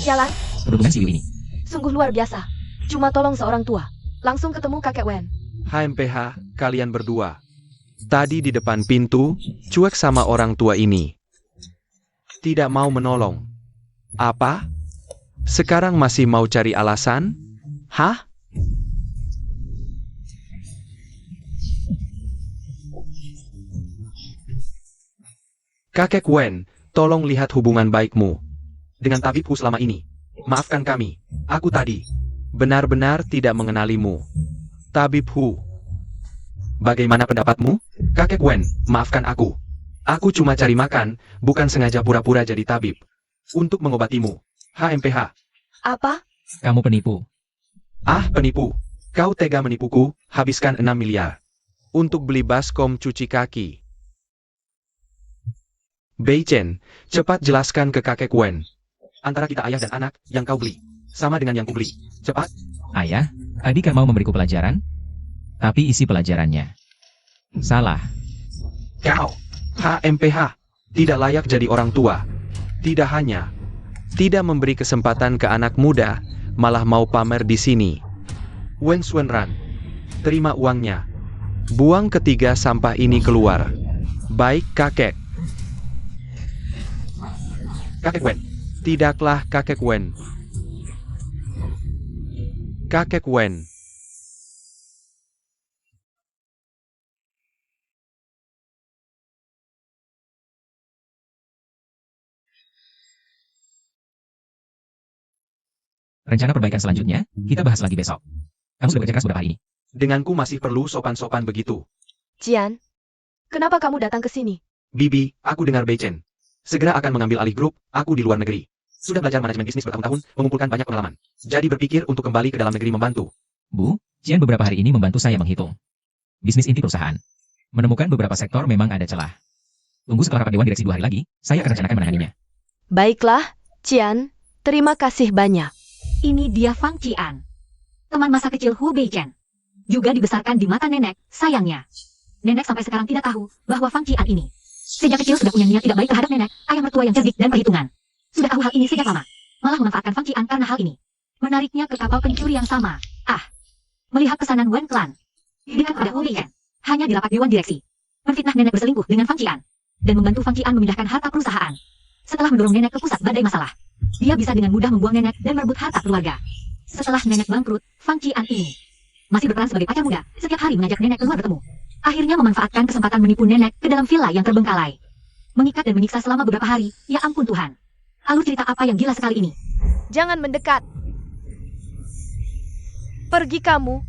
Jalan, Perhubungan si Yuyu ini. sungguh luar biasa. Cuma tolong seorang tua. Langsung ketemu kakek Wen. HMPH, kalian berdua. Tadi di depan pintu, cuek sama orang tua ini. Tidak mau menolong. Apa? Sekarang masih mau cari alasan? Hah? Kakek Wen, tolong lihat hubungan baikmu dengan tabibku selama ini. Maafkan kami, aku tadi benar-benar tidak mengenalimu. Tabib Hu. Bagaimana pendapatmu? Kakek Wen, maafkan aku. Aku cuma cari makan, bukan sengaja pura-pura jadi tabib. Untuk mengobatimu. HMPH. Apa? Kamu penipu. Ah, penipu. Kau tega menipuku, habiskan 6 miliar. Untuk beli baskom cuci kaki. Beichen, cepat jelaskan ke kakek Wen. Antara kita ayah dan anak, yang kau beli. Sama dengan yang kubeli. Cepat. Ayah, adik kan mau memberiku pelajaran? Tapi isi pelajarannya salah. Kau, HMPH, tidak layak jadi orang tua. Tidak hanya tidak memberi kesempatan ke anak muda, malah mau pamer di sini. Wen Xuanran, terima uangnya. Buang ketiga sampah ini keluar. Baik, kakek. Kakek Wen. Tidaklah, kakek Wen. Kakek Wen. Rencana perbaikan selanjutnya, kita bahas lagi besok. Kamu sudah bekerja keras beberapa hari ini. Denganku masih perlu sopan-sopan begitu. Jian, kenapa kamu datang ke sini? Bibi, aku dengar Bei Chen segera akan mengambil alih grup, aku di luar negeri. Sudah belajar manajemen bisnis bertahun-tahun, mengumpulkan banyak pengalaman. Jadi berpikir untuk kembali ke dalam negeri membantu. Bu, Jian beberapa hari ini membantu saya menghitung bisnis inti perusahaan. Menemukan beberapa sektor memang ada celah. Tunggu setelah rapat dewan direksi 2 hari lagi, saya akan rencanakan menanganinya. Baiklah, Jian, terima kasih banyak. Ini dia Fang Qian, teman masa kecil Huo Beichen. Juga dibesarkan di mata nenek, sayangnya. Nenek sampai sekarang tidak tahu bahwa Fang Qian ini sejak kecil sudah punya niat tidak baik terhadap nenek, ayah mertua yang cerdik dan perhitungan. Sudah tahu hal ini sejak lama, malah memanfaatkan Fang Qian karena hal ini. Menariknya ke kapal pencuri yang sama. Melihat pesanan Wen Clan dekat pada Huo Beichen, hanya di rapat dewan direksi. Menfitnah nenek berselingkuh dengan Fang Qian, dan membantu Fang Qian memindahkan harta perusahaan. Setelah mendorong nenek ke pusat badai masalah, dia bisa dengan mudah membuang nenek dan merebut harta keluarga. Setelah nenek bangkrut, Fang Qian ini masih berperan sebagai pacar muda, setiap hari mengajak nenek keluar bertemu. Akhirnya memanfaatkan kesempatan menipu nenek ke dalam villa yang terbengkalai. Mengikat dan menyiksa selama beberapa hari, ya ampun Tuhan. Alur cerita apa yang gila sekali ini? Jangan mendekat. Pergi kamu.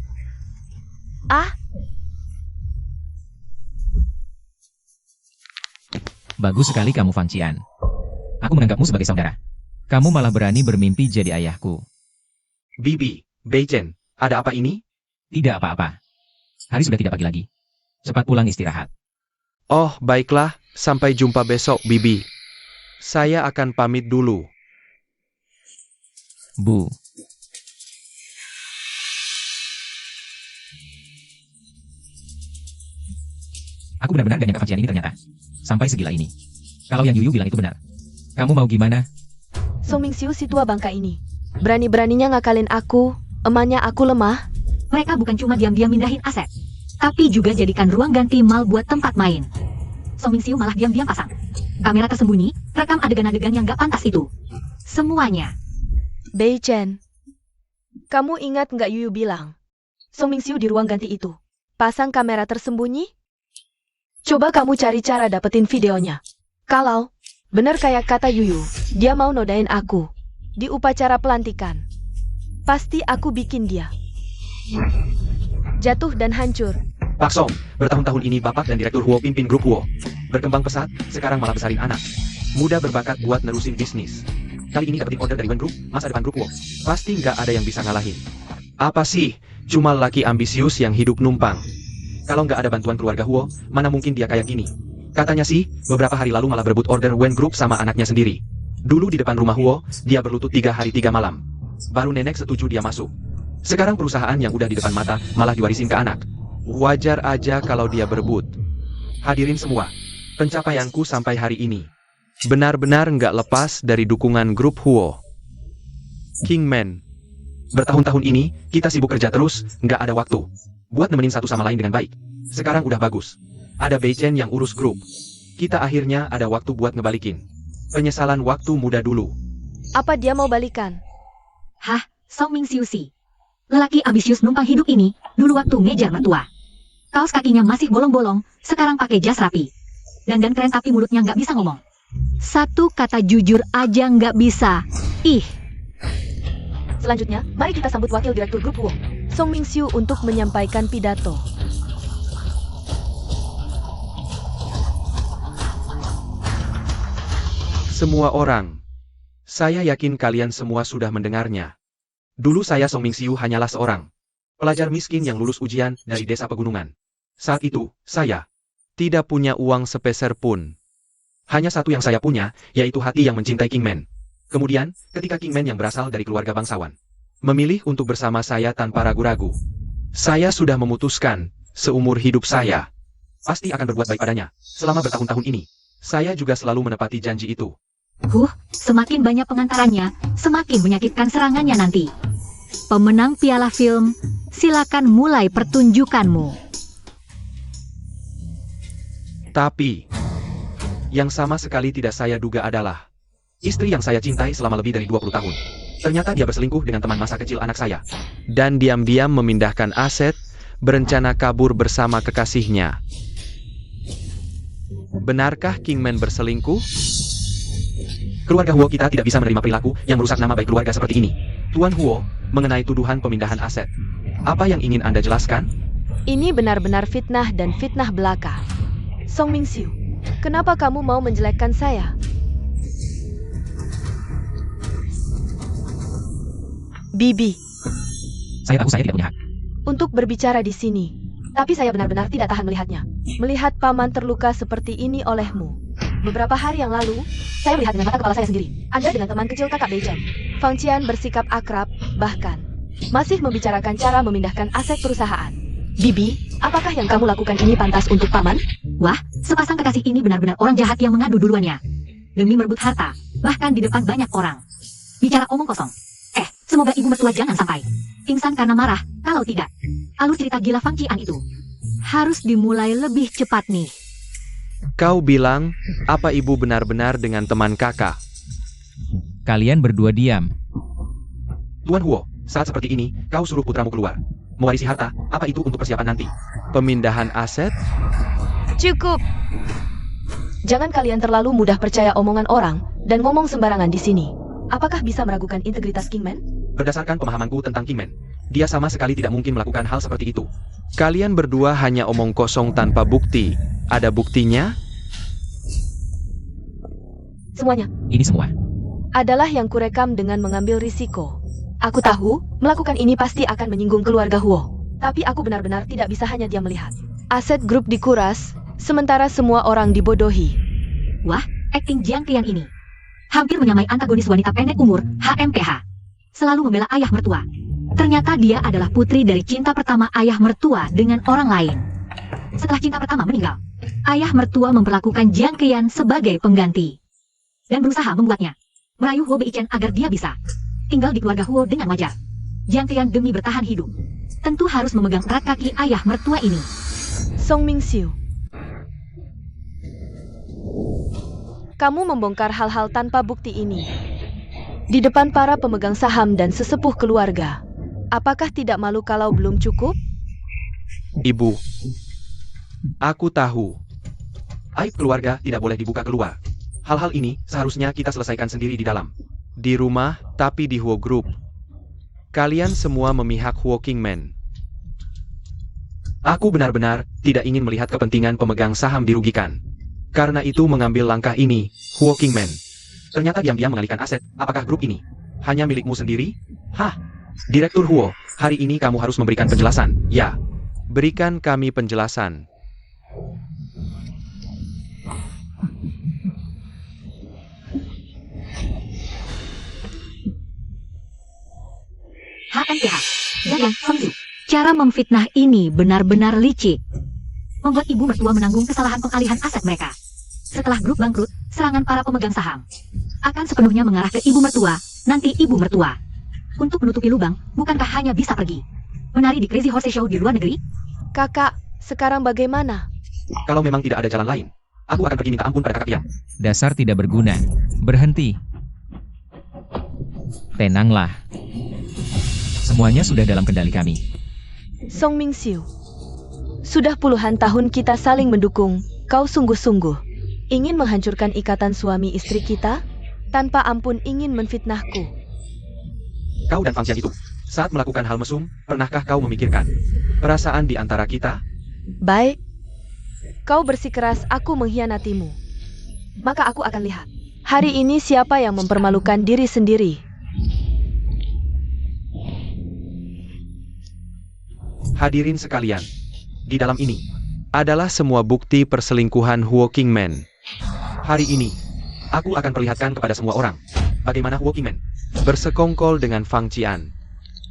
Bagus sekali kamu Fang Qian. Aku menganggapmu sebagai saudara. Kamu malah berani bermimpi jadi ayahku. Bibi, Bei Chen, ada apa ini? Tidak apa-apa. Hari sudah tidak pagi lagi. Cepat pulang istirahat. Oh, baiklah, sampai jumpa besok, Bibi. Saya akan pamit dulu. Bu. Aku benar-benar gak nyangka Fang Qian ini ternyata sampai segila ini. Kalau yang Yuyu bilang itu benar, kamu mau gimana? Song Mingxiu si tua bangka ini. Berani-beraninya ngakalin aku, emangnya aku lemah? Mereka bukan cuma diam-diam mindahin aset, tapi juga jadikan ruang ganti mal buat tempat main. Song Mingxiu malah diam-diam pasang kamera tersembunyi, rekam adegan-adegan yang gak pantas itu. Semuanya. Bei Chen, kamu ingat nggak Yuyu bilang? Song Mingxiu di ruang ganti itu pasang kamera tersembunyi? Coba kamu cari cara dapetin videonya. Kalau benar kayak kata Yuyu, dia mau nodain aku di upacara pelantikan. Pasti aku bikin dia jatuh dan hancur. Pak Song, bertahun-tahun ini Bapak dan Direktur Huo pimpin grup Huo. Berkembang pesat, sekarang malah besarin anak. Muda berbakat buat nerusin bisnis. Kali ini dapetin order dari Wen Group, masa depan grup Huo. Pasti nggak ada yang bisa ngalahin. Apa sih? Cuma laki ambisius yang hidup numpang. Kalau nggak ada bantuan keluarga Huo, mana mungkin dia kayak gini? Katanya sih, beberapa hari lalu malah berebut order Wen Group sama anaknya sendiri. Dulu di depan rumah Huo, dia berlutut 3 hari 3 malam. Baru nenek setuju dia masuk. Sekarang perusahaan yang udah di depan mata, malah diwarisin ke anak. Wajar aja kalau dia berebut. Hadirin semua, pencapaianku sampai hari ini benar-benar nggak lepas dari dukungan grup Huo. Kingman, bertahun-tahun ini, kita sibuk kerja terus, nggak ada waktu buat nemenin satu sama lain dengan baik. Sekarang udah bagus. Ada Bei Chen yang urus grup. Kita akhirnya ada waktu buat ngebalikin. Penyesalan waktu muda dulu. Apa dia mau balikan? Song Mingxiu si lelaki ambisius numpang hidup ini, dulu waktu ngejar mertua. Kaos kakinya masih bolong-bolong, sekarang pakai jas rapi. Dandan keren tapi mulutnya nggak bisa ngomong. Satu kata jujur aja nggak bisa. Selanjutnya, mari kita sambut wakil direktur grup Huo, Song Mingxiu untuk menyampaikan pidato. Semua orang, saya yakin kalian semua sudah mendengarnya. Dulu saya Song Mingxiu hanyalah seorang pelajar miskin yang lulus ujian dari desa pegunungan. Saat itu, saya tidak punya uang sepeser pun. Hanya satu yang saya punya, yaitu hati yang mencintai Kingman. Kemudian, ketika Kingman yang berasal dari keluarga bangsawan memilih untuk bersama saya tanpa ragu-ragu, saya sudah memutuskan, seumur hidup saya pasti akan berbuat baik padanya. Selama bertahun-tahun ini, saya juga selalu menepati janji itu. Semakin banyak pengantarannya, semakin menyakitkan serangannya nanti. Pemenang piala film, silakan mulai pertunjukanmu. Tapi, yang sama sekali tidak saya duga adalah istri yang saya cintai selama lebih dari 20 tahun. Ternyata dia berselingkuh dengan teman masa kecil anak saya. Dan diam-diam memindahkan aset, berencana kabur bersama kekasihnya. Benarkah Kingman berselingkuh? Keluarga Huo kita tidak bisa menerima perilaku yang merusak nama baik keluarga seperti ini. Tuan Huo, mengenai tuduhan pemindahan aset, apa yang ingin Anda jelaskan? Ini benar-benar fitnah dan fitnah belaka. Song Mingxiu, kenapa kamu mau menjelekkan saya? Bibi, Saya tahu saya tidak punya hak. untuk berbicara di sini. Tapi saya benar-benar tidak tahan melihatnya. Melihat paman terluka seperti ini olehmu. Beberapa hari yang lalu, saya melihat dengan mata kepala saya sendiri. Anda dengan teman kecil kakak Beijen. Fang Qian bersikap akrab, bahkan masih membicarakan cara memindahkan aset perusahaan. Bibi, apakah yang kamu lakukan ini pantas untuk paman? Wah, sepasang kekasih ini benar-benar orang jahat yang mengadu duluannya. Demi merebut harta, bahkan di depan banyak orang. Bicara omong kosong. Semoga ibu mertua jangan sampai pingsan karena marah. Kalau tidak, alur cerita gila Fang Qian itu harus dimulai lebih cepat nih. Kau bilang, apa ibu benar-benar dengan teman kakak? Kalian berdua diam. Tuan Huo, saat seperti ini, kau suruh putramu keluar. Mewarisi harta, apa itu untuk persiapan nanti? Pemindahan aset? Cukup. Jangan kalian terlalu mudah percaya omongan orang dan ngomong sembarangan di sini. Apakah bisa meragukan integritas Kingman? Berdasarkan pemahamanku tentang Kingman, dia sama sekali tidak mungkin melakukan hal seperti itu. Kalian berdua hanya omong kosong tanpa bukti. Ada buktinya? Semuanya Ini semua. adalah yang kurekam dengan mengambil risiko. Aku tahu, melakukan ini pasti akan menyinggung keluarga Huo. Tapi aku benar-benar tidak bisa hanya diam melihat. Aset grup dikuras, sementara semua orang dibodohi. Wah, akting Jiang Qian ini hampir menyamai antagonis wanita pendek umur, HMPH. Selalu membela ayah mertua. Ternyata dia adalah putri dari cinta pertama ayah mertua dengan orang lain. Setelah cinta pertama meninggal, ayah mertua memperlakukan Jiang Qian sebagai pengganti. Dan berusaha membuatnya merayu Huo Beichen agar dia bisa tinggal di keluarga Huo dengan wajar. Jiang Qian demi bertahan hidup tentu harus memegang erat kaki ayah mertua ini. Song Mingxiu, kamu membongkar hal-hal tanpa bukti ini di depan para pemegang saham dan sesepuh keluarga. Apakah tidak malu kalau belum cukup? Ibu, aku tahu. Aib keluarga tidak boleh dibuka keluar. Hal-hal ini seharusnya kita selesaikan sendiri di dalam. Di rumah, tapi di Huo Group. Kalian semua memihak Huo Kingman. Aku benar-benar tidak ingin melihat kepentingan pemegang saham dirugikan. Karena itu mengambil langkah ini, Huo Kingman. Ternyata diam-diam mengalihkan aset. Apakah grup ini hanya milikmu sendiri? Hah? Direktur Huo, hari ini kamu harus memberikan penjelasan. Ya, berikan kami penjelasan. HMPH, Yang Fengzu. Cara memfitnah ini benar-benar licik. Membuat ibu mertua menanggung kesalahan pengalihan aset mereka. Setelah grup bangkrut, serangan para pemegang saham akan sepenuhnya mengarah ke ibu mertua, nanti ibu mertua. Untuk menutupi lubang, bukankah hanya bisa pergi menari di Crazy Horse Show di luar negeri? Kakak, sekarang bagaimana? Kalau memang tidak ada jalan lain, aku akan pergi minta ampun pada kakak Yang. Dasar tidak berguna. Berhenti. Tenanglah. Semuanya sudah dalam kendali kami. Song Mingxiu, sudah puluhan tahun kita saling mendukung. Kau sungguh-sungguh ingin menghancurkan ikatan suami istri kita? Tanpa ampun ingin menfitnahku. Kau dan Fang Xian itu, saat melakukan hal mesum, pernahkah kau memikirkan perasaan di antara kita? Baik, kau bersikeras aku mengkhianatimu. Maka aku akan lihat hari ini siapa yang mempermalukan diri sendiri. Hadirin sekalian, di dalam ini adalah semua bukti perselingkuhan Huo Kingman. Hari ini, aku akan perlihatkan kepada semua orang bagaimana Huo Kingman bersekongkol dengan Fang Qian.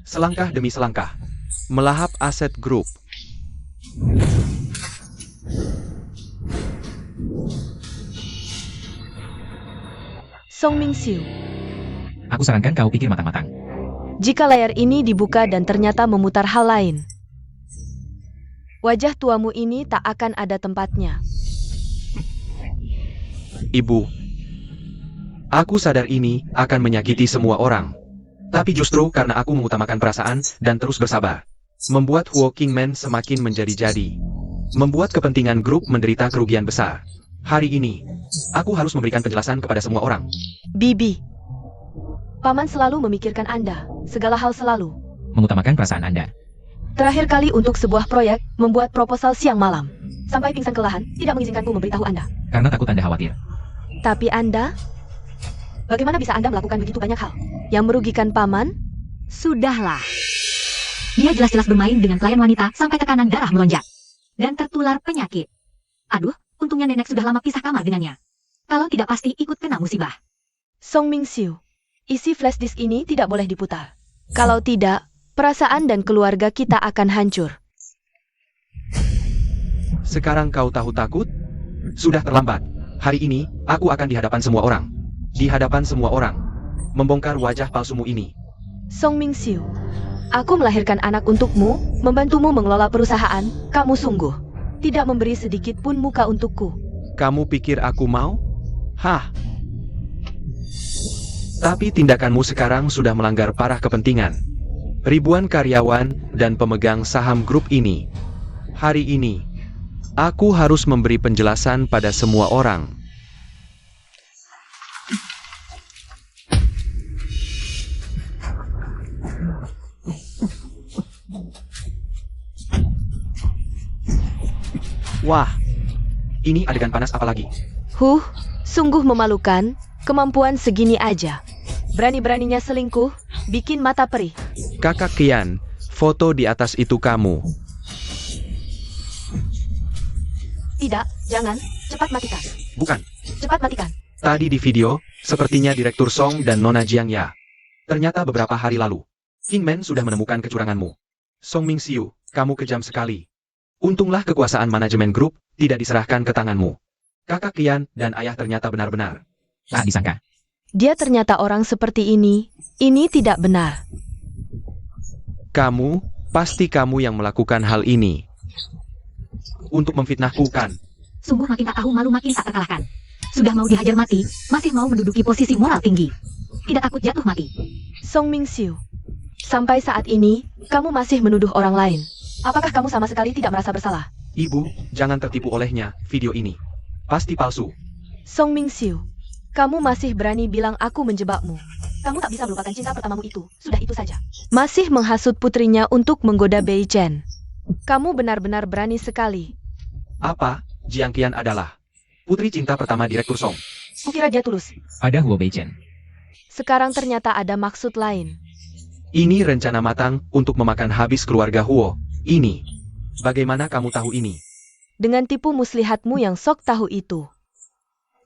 Selangkah demi selangkah, melahap aset grup. Song Mingxiu, Aku sarankan kau pikir matang-matang. jika layar ini dibuka dan ternyata memutar hal lain, wajah tuamu ini tak akan ada tempatnya. Ibu. Aku sadar ini akan menyakiti semua orang. Tapi justru karena aku mengutamakan perasaan dan terus bersabar, membuat Huo Kingman semakin menjadi-jadi. Membuat kepentingan grup menderita kerugian besar. Hari ini, aku harus memberikan penjelasan kepada semua orang. Bibi. Paman selalu memikirkan Anda, segala hal selalu. Mengutamakan perasaan Anda. Terakhir kali untuk sebuah proyek, membuat proposal siang malam. Sampai pingsan kelelahan, tidak mengizinkanku memberitahu Anda. Karena takut Anda khawatir. Tapi Anda? Bagaimana bisa Anda melakukan begitu banyak hal? Yang merugikan Paman? Sudahlah. Dia jelas-jelas bermain dengan pelayan wanita sampai tekanan darah melonjak. Dan tertular penyakit. Aduh, untungnya nenek sudah lama pisah kamar dengannya. Kalau tidak pasti ikut kena musibah. Song Mingxiu, isi flash disk ini tidak boleh diputar. Kalau tidak, perasaan dan keluarga kita akan hancur. Sekarang kau tahu takut? Sudah terlambat. Hari ini, aku akan di hadapan semua orang. Di hadapan semua orang. Membongkar wajah palsumu ini. Song Mingxiu, aku melahirkan anak untukmu, membantumu mengelola perusahaan, kamu sungguh tidak memberi sedikit pun muka untukku. Kamu pikir aku mau? Hah? Tapi tindakanmu sekarang sudah melanggar parah kepentingan. Ribuan karyawan dan pemegang saham grup ini. Hari ini, aku harus memberi penjelasan pada semua orang. Wah, ini adegan panas apalagi. Sungguh memalukan, kemampuan segini aja. Berani-beraninya selingkuh, bikin mata perih. Kakak Kian, foto di atas itu kamu. Tidak, jangan. Cepat matikan. Bukan. Cepat matikan. Tadi di video, sepertinya Direktur Song dan Nona Jiang Ya. Ternyata beberapa hari lalu, Kingman sudah menemukan kecuranganmu. Song Mingxiu, kamu kejam sekali. Untunglah kekuasaan manajemen grup tidak diserahkan ke tanganmu. Kakak Kian dan ayah ternyata benar-benar. Tak disangka. Dia ternyata orang seperti ini tidak benar. Pasti kamu yang melakukan hal ini. Untuk memfitnahku kan? Sungguh makin tak tahu malu makin tak terkalahkan. Sudah mau dihajar mati, masih mau menduduki posisi moral tinggi. Tidak takut jatuh mati. Song Mingxiu, sampai saat ini, kamu masih menuduh orang lain. Apakah kamu sama sekali tidak merasa bersalah? Ibu, jangan tertipu olehnya, video ini. Pasti palsu. Song Mingxiu, kamu masih berani bilang aku menjebakmu. Kamu tak bisa melupakan cinta pertamamu itu. Sudah itu saja. Masih menghasut putrinya untuk menggoda Bei Chen. Kamu benar-benar berani sekali. Apa? Jiang Qian adalah putri cinta pertama Direktur Song. Kukira dia tulus. Ada Huo Beichen. Sekarang ternyata ada maksud lain. Ini rencana matang untuk memakan habis keluarga Huo. Ini. Bagaimana kamu tahu ini? Dengan tipu muslihatmu yang sok tahu itu.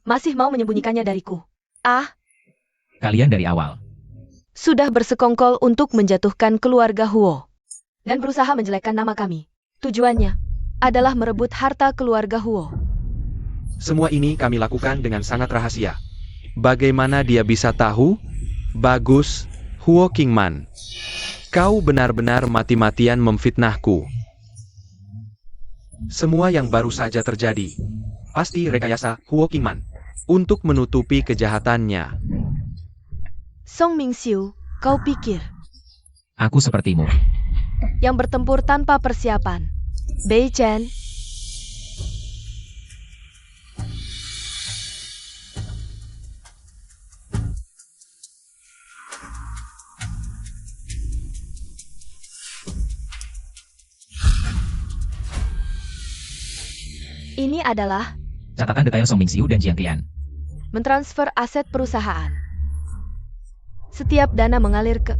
Masih mau menyembunyikannya dariku. Kalian dari awal. Sudah bersekongkol untuk menjatuhkan keluarga Huo. Dan berusaha menjelekkan nama kami. Tujuannya adalah merebut harta keluarga Huo. Semua ini kami lakukan dengan sangat rahasia. Bagaimana dia bisa tahu? Bagus, Huo Kingman. Kau benar-benar mati-matian memfitnahku. Semua yang baru saja terjadi, pasti rekayasa Huo Kingman untuk menutupi kejahatannya. Song Mingxiu, kau pikir Aku sepertimu. yang bertempur tanpa persiapan. Bei Chen, ini adalah Catatan detail Song Mingxiu dan Jiang Qian. mentransfer aset perusahaan. Setiap dana mengalir ke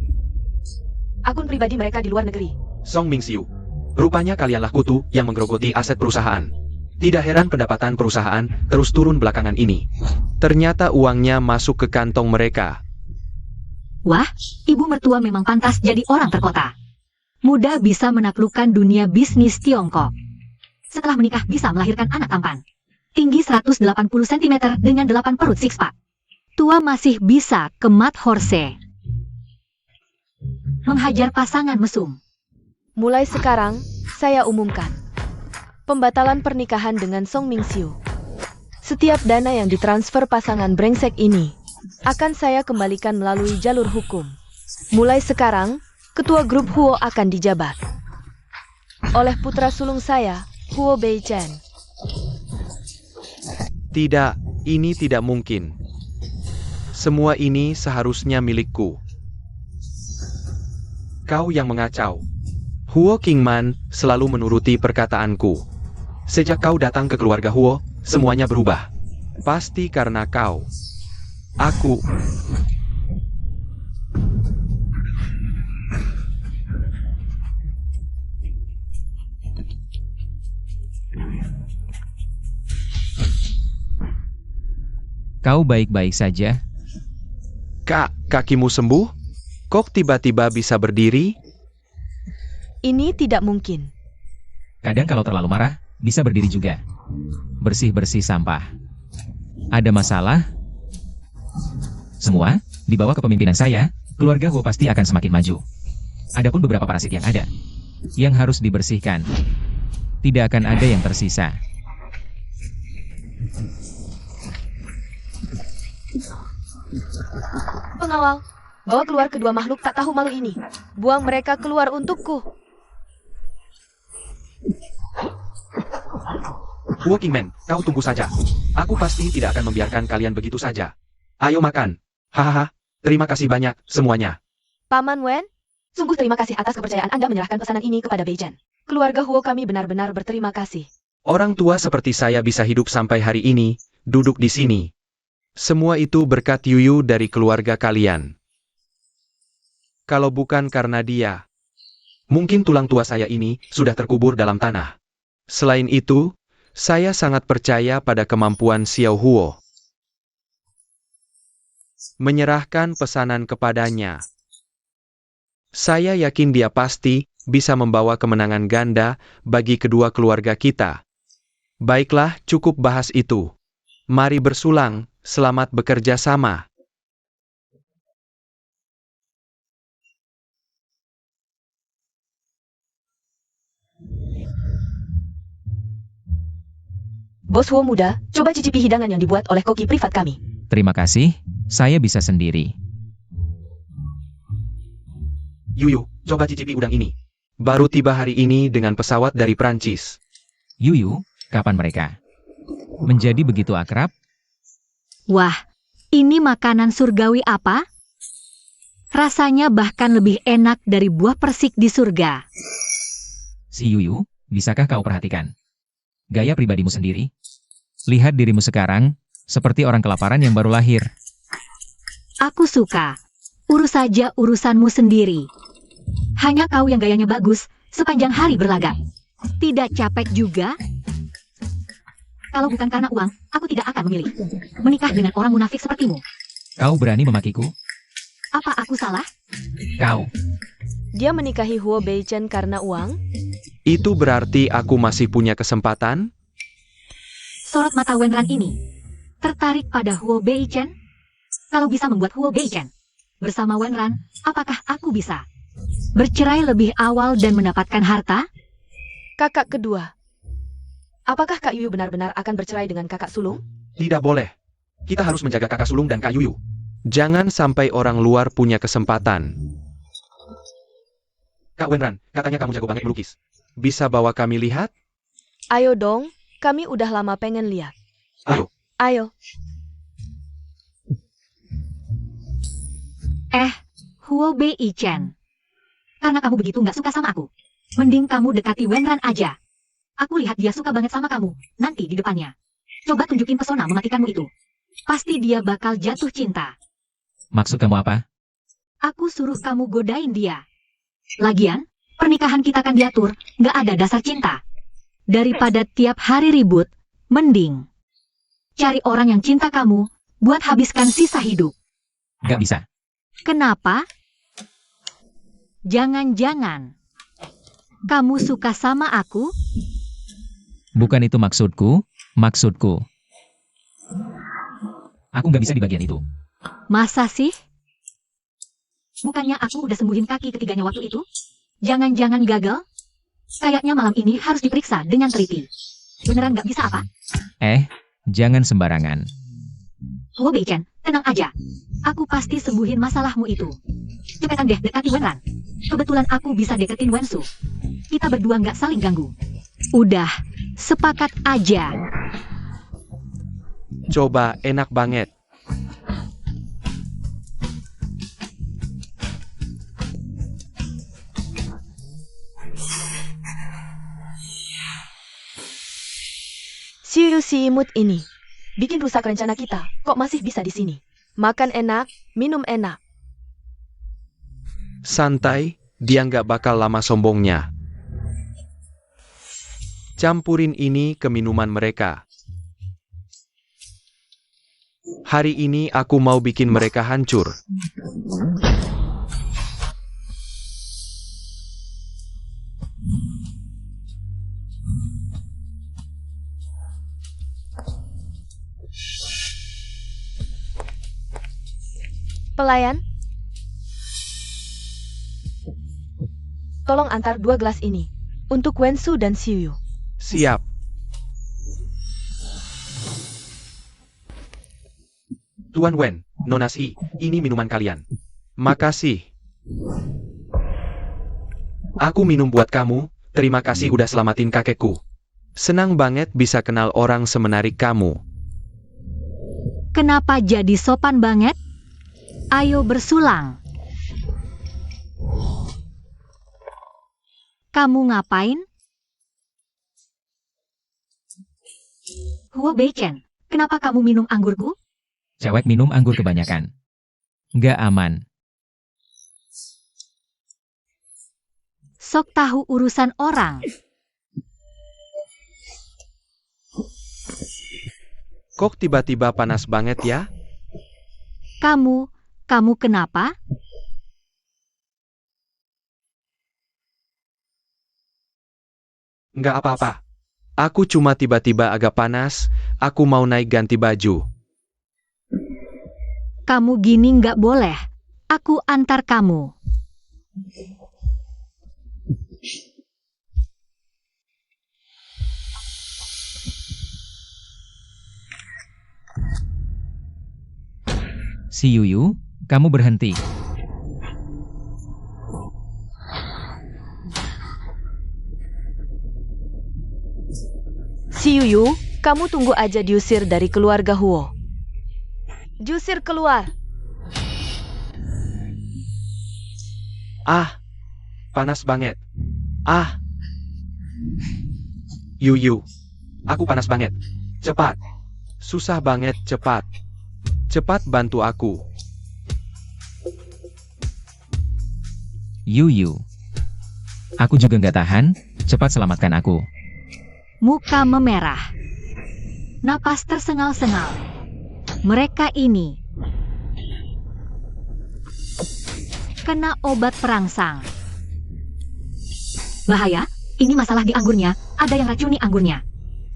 Akun pribadi mereka di luar negeri. Song Mingxiu, rupanya kalianlah kutu yang menggerogoti aset perusahaan. Tidak heran pendapatan perusahaan terus turun belakangan ini. Ternyata uangnya masuk ke kantong mereka. Wah, ibu mertua memang pantas jadi orang terkota. Muda bisa menaklukkan dunia bisnis Tiongkok. Setelah menikah bisa melahirkan anak tampan. Tinggi 180 cm dengan 8 perut six-pack. Tua masih bisa kemat horse. Menghajar pasangan mesum. mulai sekarang, saya umumkan pembatalan pernikahan dengan Song Mingxiu. Setiap dana yang ditransfer pasangan brengsek ini akan saya kembalikan melalui jalur hukum. Mulai sekarang, ketua grup Huo akan dijabat oleh putra sulung saya, Huo Bei-chen. Tidak, ini tidak mungkin. Semua ini seharusnya milikku. Kau yang mengacau. Huo Kingman selalu menuruti perkataanku. Sejak kau datang ke keluarga Huo, semuanya berubah. Pasti karena kau. Aku. Kau baik-baik saja? Kak, kakimu sembuh? Kok tiba-tiba bisa berdiri? Ini tidak mungkin. Kadang kalau terlalu marah, bisa berdiri juga. Bersih-bersih sampah. Ada masalah? Semua, di bawah kepemimpinan saya, keluarga Huo pasti akan semakin maju. Adapun beberapa parasit yang ada, yang harus dibersihkan. Tidak akan ada yang tersisa. Pengawal, bawa keluar kedua makhluk tak tahu malu ini. Buang mereka keluar untukku. Huo Kingman, kau tunggu saja. Aku pasti tidak akan membiarkan kalian begitu saja. Ayo makan. Hahaha, terima kasih banyak, semuanya. Paman Wen, Sungguh terima kasih atas kepercayaan Anda menyerahkan pesanan ini kepada Bei-chen. keluarga Huo kami benar-benar berterima kasih. Orang tua seperti saya bisa hidup sampai hari ini, duduk di sini. Semua itu berkat Yuyu dari keluarga kalian. Kalau bukan karena dia, mungkin tulang tua saya ini sudah terkubur dalam tanah. Selain itu, saya sangat percaya pada kemampuan Xiao Huo. Menyerahkan pesanan kepadanya. Saya yakin dia pasti bisa membawa kemenangan ganda bagi kedua keluarga kita. Baiklah, cukup bahas itu. Mari bersulang, selamat bekerja sama. Bos Huo muda, coba cicipi hidangan yang dibuat oleh koki privat kami. Terima kasih, saya bisa sendiri. Yuyu, coba cicipi udang ini. Baru tiba hari ini dengan pesawat dari Prancis. Yuyu, kapan mereka menjadi begitu akrab? Wah, ini makanan surgawi apa? Rasanya bahkan lebih enak dari buah persik di surga. Si Yuyu, bisakah kau perhatikan gaya pribadimu sendiri? Lihat dirimu sekarang, seperti orang kelaparan yang baru lahir. Aku suka. Urus saja urusanmu sendiri. Hanya kau yang gayanya bagus sepanjang hari berlagak. Tidak capek juga? Kalau bukan karena uang, aku tidak akan memilih menikah dengan orang munafik sepertimu. Kau berani memakiku? Apa aku salah? Kau. Dia menikahi Huo Bei-chen karena uang? Itu berarti aku masih punya kesempatan? Sorot mata Wenran ini tertarik pada Huo Bei-chen? Kalau bisa membuat Huo Bei-chen bersama Wenran, apakah aku bisa bercerai lebih awal dan mendapatkan harta? Kakak kedua. Apakah Kak Yuyu benar-benar akan bercerai dengan kakak sulung? Tidak boleh. Kita harus menjaga kakak sulung dan Kak Yuyu. Jangan sampai orang luar punya kesempatan. Kak Wenran, katanya kamu jago banget melukis. Bisa bawa kami lihat? Ayo dong, kami udah lama pengen lihat. Ayo. Ayo. Huo Bei-chen. Karena kamu begitu nggak suka sama aku, mending kamu dekati Wenran aja. Aku lihat dia suka banget sama kamu, nanti di depannya. Coba tunjukin pesona mematikanmu itu. Pasti dia bakal jatuh cinta. Maksud kamu apa? Aku suruh kamu godain dia. Lagian, pernikahan kita kan diatur, nggak ada dasar cinta. Daripada tiap hari ribut, mending cari orang yang cinta kamu, buat habiskan sisa hidup. Gak bisa. Kenapa? Jangan-jangan kamu suka sama aku? Bukan itu maksudku. Maksudku, aku gak bisa di bagian itu. Masa sih? Bukannya aku udah sembuhin kaki ketiganya waktu itu? Jangan-jangan gagal? Kayaknya malam ini harus diperiksa dengan teliti. Beneran gak bisa apa? Jangan sembarangan. Huo Beichen, tenang aja. Aku pasti sembuhin masalahmu itu. Cepetan deh dekati Wenran. Kebetulan aku bisa deketin Wensu. Kita berdua nggak saling ganggu. Udah, sepakat aja. Coba, enak banget. Xiu si imut ini bikin rusak rencana kita. Kok masih bisa di sini? Makan enak, minum enak. Santai, dia nggak bakal lama sombongnya. Campurin ini ke minuman mereka. Hari ini aku mau bikin mereka hancur. Pelayan, tolong antar 2 gelas ini untuk Wensu dan Xiu. Siap. Tuan Wen, Nona Si, ini minuman kalian. Makasih. Aku minum buat kamu, terima kasih udah selamatin kakekku. Senang banget bisa kenal orang semenarik kamu. Kenapa jadi sopan banget? Ayo bersulang. Kamu ngapain? Huo Beichen, kenapa kamu minum anggurku? Cewek minum anggur kebanyakan. Nggak aman. Sok tahu urusan orang. Kok tiba-tiba panas banget ya? Kamu kenapa? Nggak apa-apa. Aku cuma tiba-tiba agak panas, aku mau naik ganti baju. Kamu gini nggak boleh. Aku antar kamu. Si Yuyu, kamu berhenti. Si Yuyu, kamu tunggu aja diusir dari keluarga Huo. Diusir keluar. Ah, panas banget. Ah. Yuyu, aku panas banget. Cepat. Susah banget, cepat. Cepat bantu aku. Yuyu. Aku juga nggak tahan, cepat selamatkan aku. Muka memerah. Napas tersengal-sengal. Mereka ini kena obat perangsang. Bahaya, ini masalah di anggurnya. Ada yang racuni anggurnya.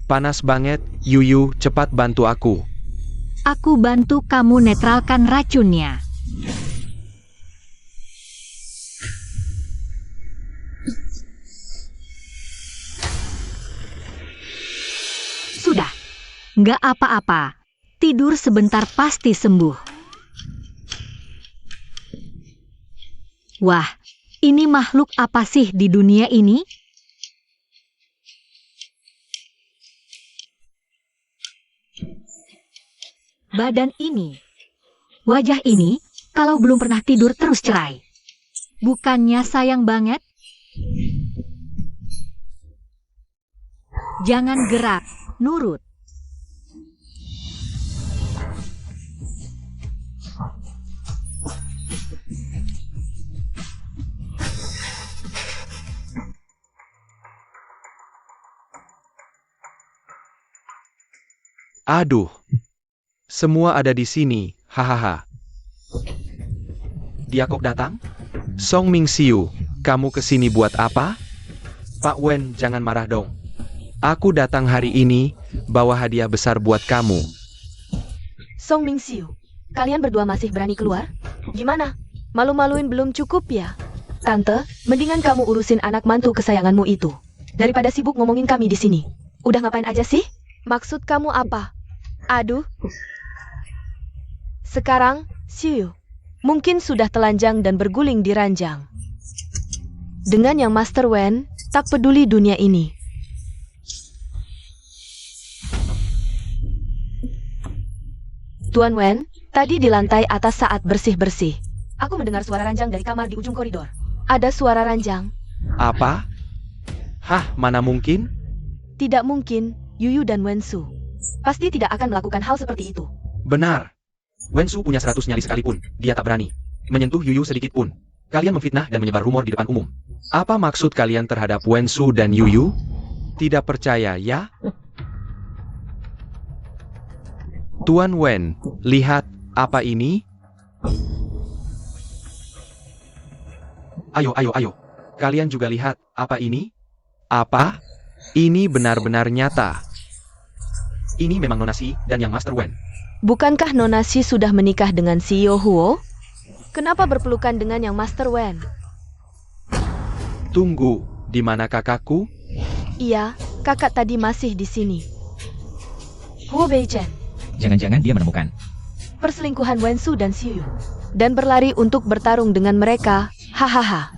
Panas banget, Yuyu, cepat bantu aku. Aku bantu kamu netralkan racunnya. Sudah, nggak apa-apa. Tidur sebentar pasti sembuh. Wah, ini makhluk apa sih di dunia ini? Badan ini, wajah ini, kalau belum pernah tidur terus cerai. Bukannya sayang banget? Jangan gerak, nurut. Aduh. Semua ada di sini, hahaha. Dia kok datang? Song Mingxiu, kamu kesini buat apa? Pak Wen, jangan marah dong. Aku datang hari ini, bawa hadiah besar buat kamu. Song Mingxiu, kalian berdua masih berani keluar? Gimana? Malu-maluin belum cukup ya? Tante, mendingan kamu urusin anak mantu kesayanganmu itu. Daripada sibuk ngomongin kami di sini. Udah ngapain aja sih? Maksud kamu apa? Aduh. Sekarang, Xiu mungkin sudah telanjang dan berguling di ranjang. Dengan yang Master Wen, tak peduli dunia ini. Tuan Wen, tadi di lantai atas saat bersih-bersih. Aku mendengar suara ranjang dari kamar di ujung koridor. Ada suara ranjang. Apa? Hah, mana mungkin? Tidak mungkin, Yuyu dan Wensu pasti tidak akan melakukan hal seperti itu. Benar. Wensu punya 100 nyali sekalipun, dia tak berani menyentuh Yuyu sedikit pun. Kalian memfitnah dan menyebar rumor di depan umum. Apa maksud kalian terhadap Wensu dan Yuyu? Tidak percaya, ya? Tuan Wen, lihat, apa ini? Ayo. Kalian juga lihat, apa ini? Apa? Ini benar-benar nyata. Ini memang Nona Si dan yang Master Wen. Bukankah Nona Si sudah menikah dengan CEO Huo? Kenapa berpelukan dengan yang Master Wen? Tunggu, di mana kakakku? Iya, kakak tadi masih di sini. Huo Beichen, Jangan-jangan dia menemukan. perselingkuhan Wensu dan Xiu, dan berlari untuk bertarung dengan mereka. Hahaha.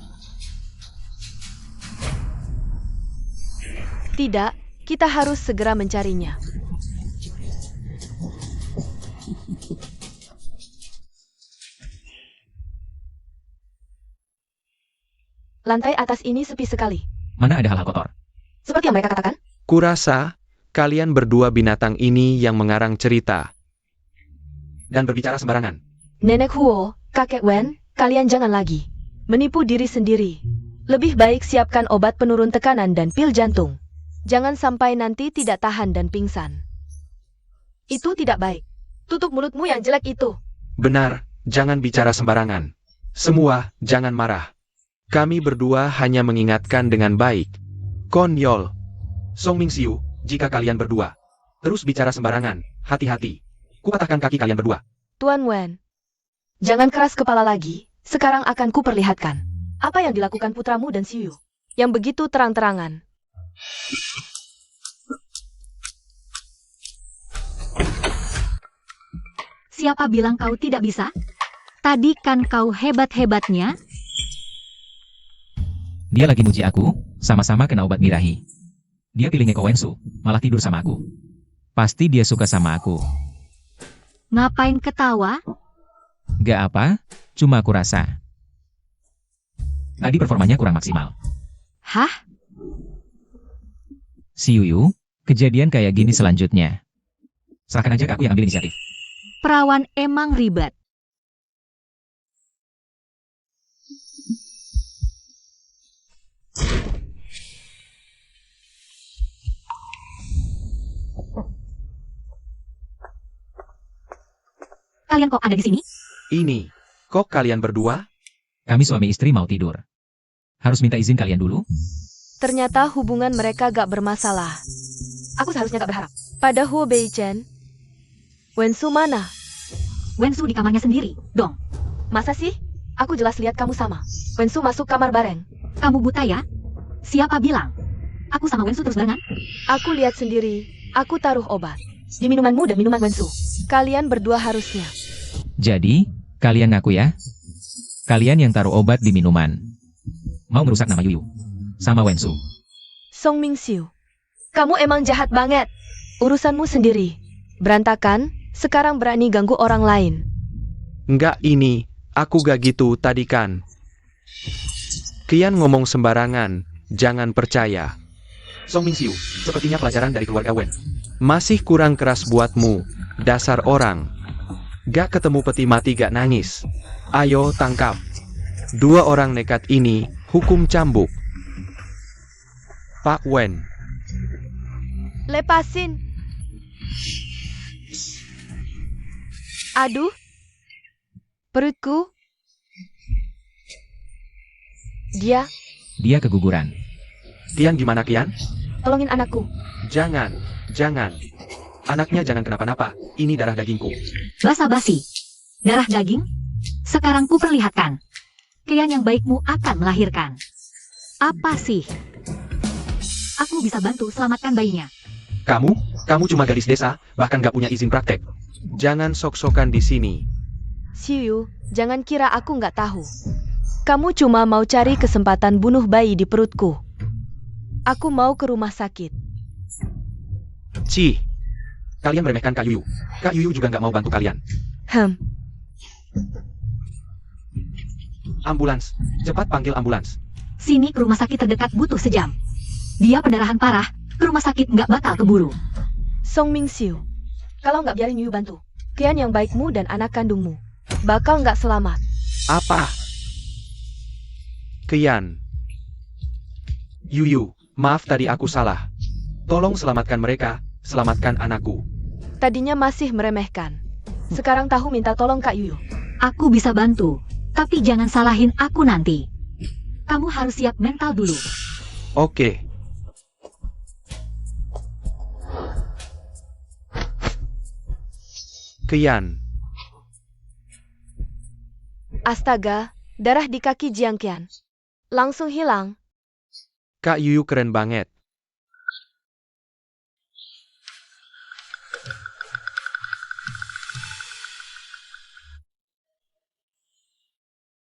Tidak, kita harus segera mencarinya. Lantai atas ini sepi sekali. Mana ada hal-hal kotor? Seperti yang mereka katakan, Kurasa, kalian berdua binatang ini yang mengarang cerita. Dan berbicara sembarangan. Nenek Huo, kakek Wen, kalian jangan lagi menipu diri sendiri. Lebih baik siapkan obat penurun tekanan dan pil jantung. Jangan sampai nanti tidak tahan dan pingsan. Itu tidak baik. Tutup mulutmu yang jelek itu. Benar, jangan bicara sembarangan. Semua, jangan marah. Kami berdua hanya mengingatkan dengan baik. Konyol. Song Mingxiu, jika kalian berdua terus bicara sembarangan, hati-hati. Kupatahkan kaki kalian berdua. Tuan Wen, jangan keras kepala lagi. Sekarang akan kuperlihatkan apa yang dilakukan putramu dan Xiu yang begitu terang-terangan. Siapa bilang kau tidak bisa? Tadi kan kau hebat-hebatnya. Dia lagi muji aku, sama-sama kena obat birahi. Dia pilih Neko Wensu, malah tidur sama aku. Pasti dia suka sama aku. Ngapain ketawa? Gak apa, cuma aku rasa. Tadi performanya kurang maksimal. Hah? Si Yuyu, kejadian kayak gini selanjutnya. Serahkan aja ke aku yang ambil inisiatif. Perawan emang ribet. Kalian kok ada di sini? Ini, kok kalian berdua? Kami suami istri mau tidur. Harus minta izin kalian dulu? Ternyata hubungan mereka gak bermasalah. Aku seharusnya gak berharap. Pada Huo Beichen, Wensu mana? Wensu di kamarnya sendiri, dong. Masa sih? Aku jelas lihat kamu sama Wensu masuk kamar bareng. Kamu buta ya? Siapa bilang? Aku sama Wensu terus barengan? Aku lihat sendiri. Aku taruh obat di minumanmu dan minuman Wensu. Kalian berdua harusnya. Jadi, kalian ngaku ya? Kalian yang taruh obat di minuman. Mau merusak nama Yuyu. Sama Wensu. Song Mingxiu, kamu emang jahat banget. Urusanmu sendiri. Berantakan, sekarang berani ganggu orang lain. Enggak ini, aku gak gitu tadi kan. Kian ngomong sembarangan, jangan percaya. Song Mingxiu, sepertinya pelajaran dari keluarga Wen. Masih kurang keras buatmu, dasar orang. Gak ketemu peti mati gak nangis. Ayo tangkap. Dua orang nekat ini, hukum cambuk. Pak Wen. Lepasin. Aduh. Perutku. Dia, Dia keguguran. Kian gimana Kian? tolongin anakku. Jangan. Anaknya jangan kenapa-napa, ini darah dagingku. Basa-basi. Darah daging? Sekarang ku perlihatkan. Kian yang baikmu akan melahirkan. Apa sih? Aku bisa bantu selamatkan bayinya. Kamu cuma gadis desa, bahkan gak punya izin praktek. Jangan sok-sokan di sini. Xiu, jangan kira aku nggak tahu. Kamu cuma mau cari kesempatan bunuh bayi di perutku. Aku mau ke rumah sakit. Ci, kalian meremehkan Kak Yuyu. Kak Yuyu juga gak mau bantu kalian. Ambulans, cepat panggil ambulans. Sini ke rumah sakit terdekat butuh sejam. Dia pendarahan parah, ke rumah sakit nggak bakal keburu. Song Mingxiu, kalau nggak biarin Yuyu bantu, Qian yang baikmu dan anak kandungmu bakal nggak selamat. Apa? Qian. Yuyu, maaf tadi aku salah. Tolong selamatkan mereka, selamatkan anakku. Tadinya masih meremehkan. Sekarang tahu minta tolong Kak Yuyu. Aku bisa bantu, tapi jangan salahin aku nanti. Kamu harus siap mental dulu. Oke. Qian. Astaga, darah di kaki Jiang Qian langsung hilang. Kak Yuyu keren banget.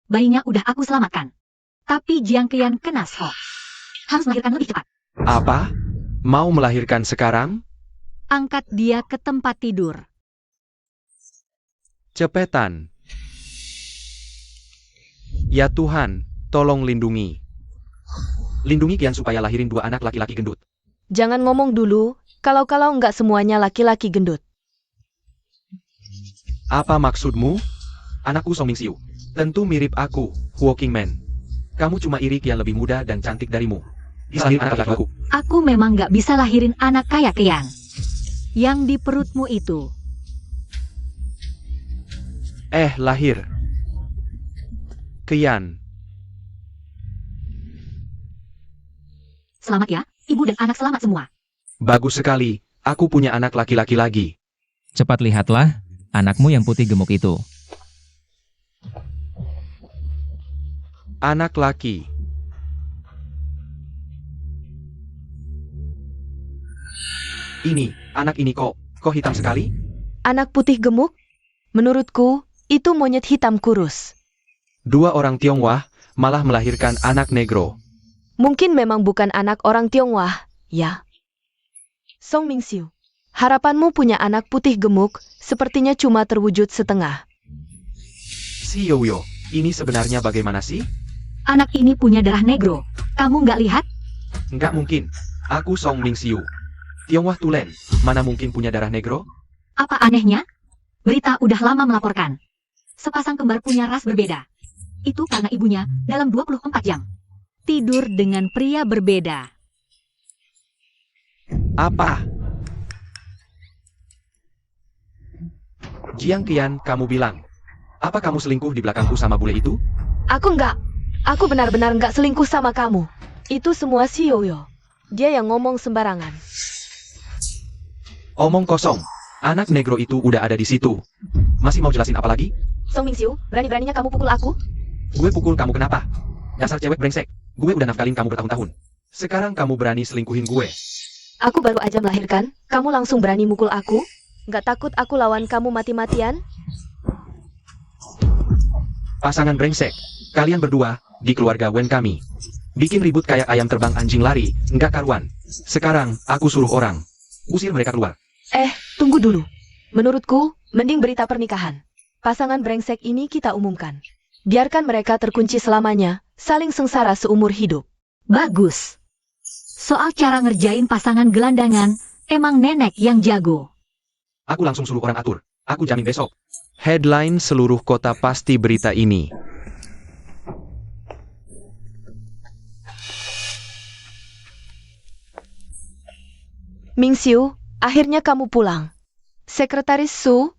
Bayinya udah aku selamatkan. Tapi Jiang Qian kena shock. Harus melahirkan lebih cepat. Apa? Mau melahirkan sekarang? Angkat dia ke tempat tidur. Cepetan. Ya Tuhan, tolong lindungi. Lindungi Qian supaya lahirin 2 anak laki-laki gendut. Jangan ngomong dulu, kalau nggak semuanya laki-laki gendut. Apa maksudmu? Anakku Song Mingxiu. Tentu mirip aku, Walking Man. Kamu cuma iri Qian lebih muda dan cantik darimu. Bisa lahirin anak laki-lakiku. Aku memang nggak bisa lahirin anak kayak Qian. Yang di perutmu itu. Lahir. Qian. Selamat ya, ibu dan anak selamat semua. Bagus sekali, aku punya anak laki-laki lagi. Cepat lihatlah, anakmu yang putih gemuk itu. Anak laki. Anak ini kok hitam sekali? Anak putih gemuk? Menurutku, itu monyet hitam kurus. 2 orang Tionghoa malah melahirkan anak negro. Mungkin memang bukan anak orang Tionghoa, ya. Song Mingxiu, harapanmu punya anak putih gemuk, sepertinya cuma terwujud setengah. Si Yoyo, ini sebenarnya bagaimana sih? Anak ini punya darah negro. Kamu nggak lihat? Nggak mungkin. Aku Song Mingxiu. Tionghoa tulen, mana mungkin punya darah negro? Apa anehnya? Berita udah lama melaporkan. Sepasang kembar punya ras berbeda. Itu karena ibunya dalam 24 jam. Tidur dengan pria berbeda. Apa? Jiang Qian, kamu bilang. Apa kamu selingkuh di belakangku sama bule itu? Aku nggak. Aku benar-benar nggak selingkuh sama kamu. Itu semua si Yoyo. Dia yang ngomong sembarangan. Omong kosong. Anak negro itu udah ada di situ. Masih mau jelasin apa lagi? Song Mingxiu, berani-beraninya kamu pukul aku? Gue pukul kamu kenapa? Dasar cewek brengsek. Gue udah nafkalin kamu bertahun-tahun. Sekarang kamu berani selingkuhin gue. Aku baru aja melahirkan, kamu langsung berani mukul aku? Nggak takut aku lawan kamu mati-matian? Pasangan brengsek. Kalian berdua, di keluarga Wen kami. Bikin ribut kayak ayam terbang anjing lari, nggak karuan. Sekarang, aku suruh orang. Usir mereka keluar. Tunggu dulu. Menurutku, mending berita pernikahan. Pasangan brengsek ini kita umumkan. Biarkan mereka terkunci selamanya, saling sengsara seumur hidup. Bagus. Soal cara ngerjain pasangan gelandangan, emang nenek yang jago. Aku langsung suruh orang atur. Aku jamin besok. Headline seluruh kota pasti berita ini. Mingxiu, akhirnya kamu pulang. Sekretaris Su,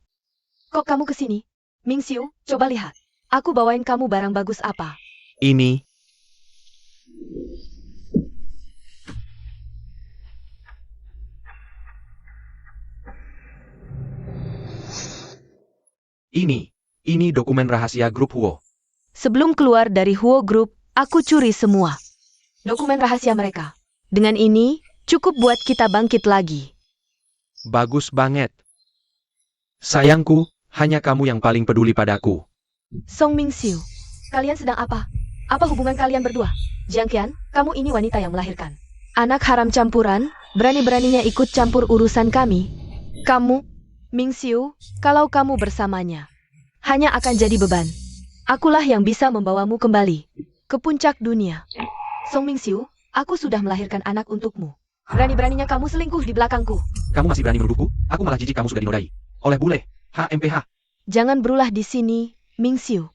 kok kamu kesini? Mingxiu, coba lihat. Aku bawain kamu barang bagus apa. Ini. Ini dokumen rahasia grup Huo. Sebelum keluar dari Huo Group, aku curi semua dokumen rahasia mereka. Dengan ini, cukup buat kita bangkit lagi. Bagus banget. Sayangku, hanya kamu yang paling peduli padaku. Song Mingxiu, kalian sedang apa? Apa hubungan kalian berdua? Jiang Qian, kamu ini wanita yang melahirkan. Anak haram campuran, berani-beraninya ikut campur urusan kami. Kamu, Mingxiu, kalau kamu bersamanya, hanya akan jadi beban. Akulah yang bisa membawamu kembali ke puncak dunia. Song Mingxiu, aku sudah melahirkan anak untukmu. Berani-beraninya kamu selingkuh di belakangku. Kamu masih berani menuduhku? Aku malah jijik kamu sudah dinodai oleh bule, HMPH. Jangan berulah di sini, Mingxiu.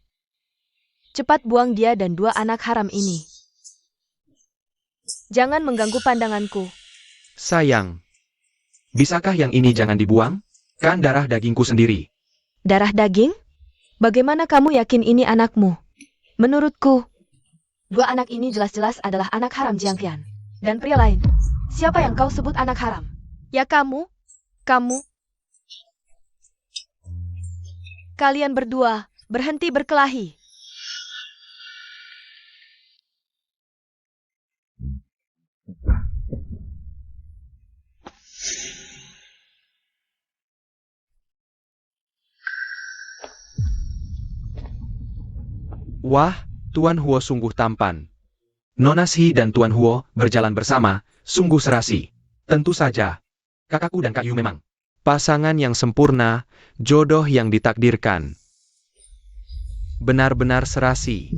Cepat buang dia dan dua anak haram ini. Jangan mengganggu pandanganku. Sayang, bisakah yang ini jangan dibuang? Kan darah dagingku sendiri. Darah daging? Bagaimana kamu yakin ini anakmu? Menurutku, dua anak ini jelas-jelas adalah anak haram Jiang Qian. Dan pria lain. Siapa yang kau sebut anak haram? Ya kamu? Kamu? Kalian berdua, berhenti berkelahi. Wah, Tuan Huo sungguh tampan. Nona Shi dan Tuan Huo berjalan bersama, sungguh serasi. Tentu saja, kakakku dan Kak Yu memang pasangan yang sempurna, jodoh yang ditakdirkan. Benar-benar serasi.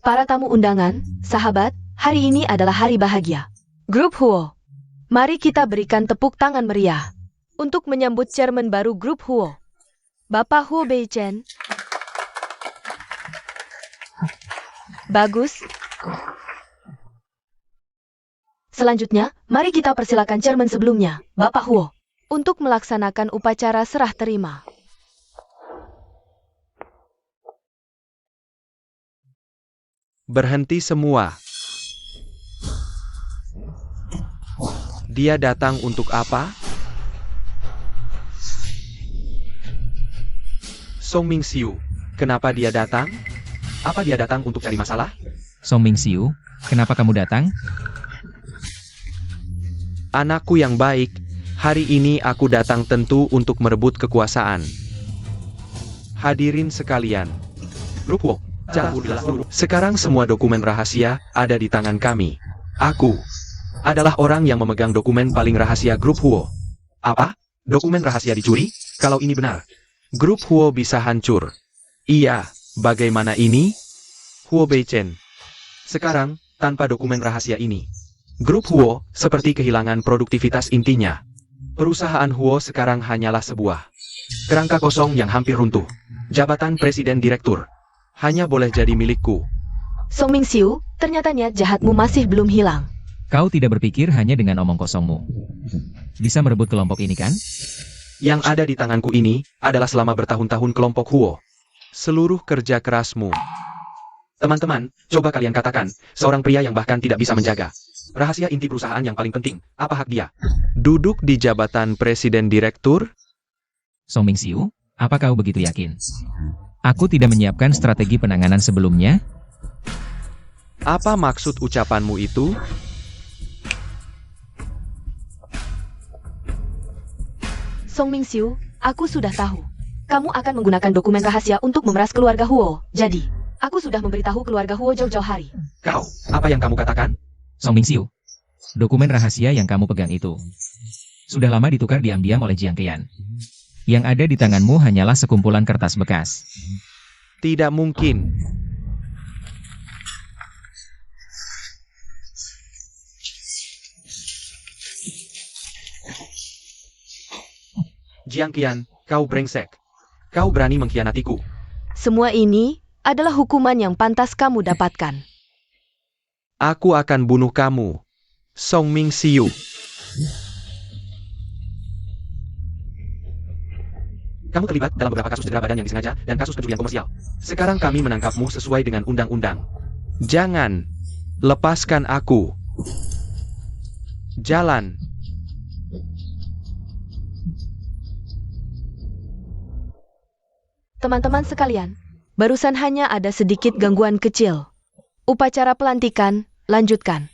Para tamu undangan, sahabat, hari ini adalah hari bahagia. Grup Huo, mari kita berikan tepuk tangan meriah untuk menyambut chairman baru Grup Huo, Bapak Huo Beichen. Bagus. Selanjutnya, mari kita persilakan chairman sebelumnya, Bapak Huo, untuk melaksanakan upacara serah terima. Berhenti semua. Dia datang untuk apa? Song Mingxiu, kenapa dia datang? Apa dia datang untuk cari masalah? Song Mingxiu, kenapa kamu datang? Anakku yang baik, hari ini aku datang tentu untuk merebut kekuasaan. Hadirin sekalian. Grup Huo, sekarang semua dokumen rahasia ada di tangan kami. Aku adalah orang yang memegang dokumen paling rahasia Grup Huo. Apa? Dokumen rahasia dicuri? Kalau ini benar, Grup Huo bisa hancur. Iya, bagaimana ini? Huo Beichen. Sekarang, tanpa dokumen rahasia ini, Grup Huo seperti kehilangan produktivitas intinya. Perusahaan Huo sekarang hanyalah sebuah kerangka kosong yang hampir runtuh. Jabatan Presiden Direktur hanya boleh jadi milikku. Song Mingxiu, ternyata niat jahatmu masih belum hilang. Kau tidak berpikir hanya dengan omong kosongmu. Bisa merebut kelompok ini kan? Yang ada di tanganku ini adalah selama bertahun-tahun kelompok Huo. Seluruh kerja kerasmu. Teman-teman, coba kalian katakan, seorang pria yang bahkan tidak bisa menjaga rahasia inti perusahaan yang paling penting, apa hak dia? Duduk di jabatan Presiden Direktur? Song Mingxiu, apa kau begitu yakin? Aku tidak menyiapkan strategi penanganan sebelumnya. Apa maksud ucapanmu itu? Song Mingxiu, aku sudah tahu. Kamu akan menggunakan dokumen rahasia untuk memeras keluarga Huo. Jadi, aku sudah memberitahu keluarga Huo jauh-jauh hari. Kau, apa yang kamu katakan? Song Mingxiu, dokumen rahasia yang kamu pegang itu sudah lama ditukar diam-diam oleh Jiang Qian. Yang ada di tanganmu hanyalah sekumpulan kertas bekas. Tidak mungkin. Jiang Qian, kau brengsek. Kau berani mengkhianatiku. Semua ini adalah hukuman yang pantas kamu dapatkan. Aku akan bunuh kamu, Song Mingxiu. Kamu terlibat dalam beberapa kasus cedera badan yang disengaja dan kasus pencurian komersial. Sekarang kami menangkapmu sesuai dengan undang-undang. Jangan lepaskan aku. Jalan. Teman-teman sekalian, barusan hanya ada sedikit gangguan kecil. Upacara pelantikan, lanjutkan.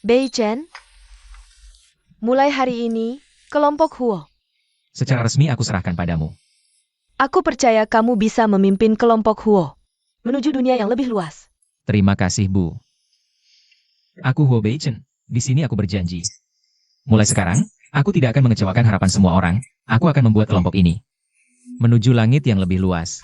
Beichen, Mulai hari ini, kelompok Huo. Secara resmi aku serahkan padamu. Aku percaya kamu bisa memimpin kelompok Huo menuju dunia yang lebih luas. Terima kasih, Bu. Aku Huo Beichen. Di sini aku berjanji. Mulai sekarang, aku tidak akan mengecewakan harapan semua orang. Aku akan membuat kelompok ini menuju langit yang lebih luas.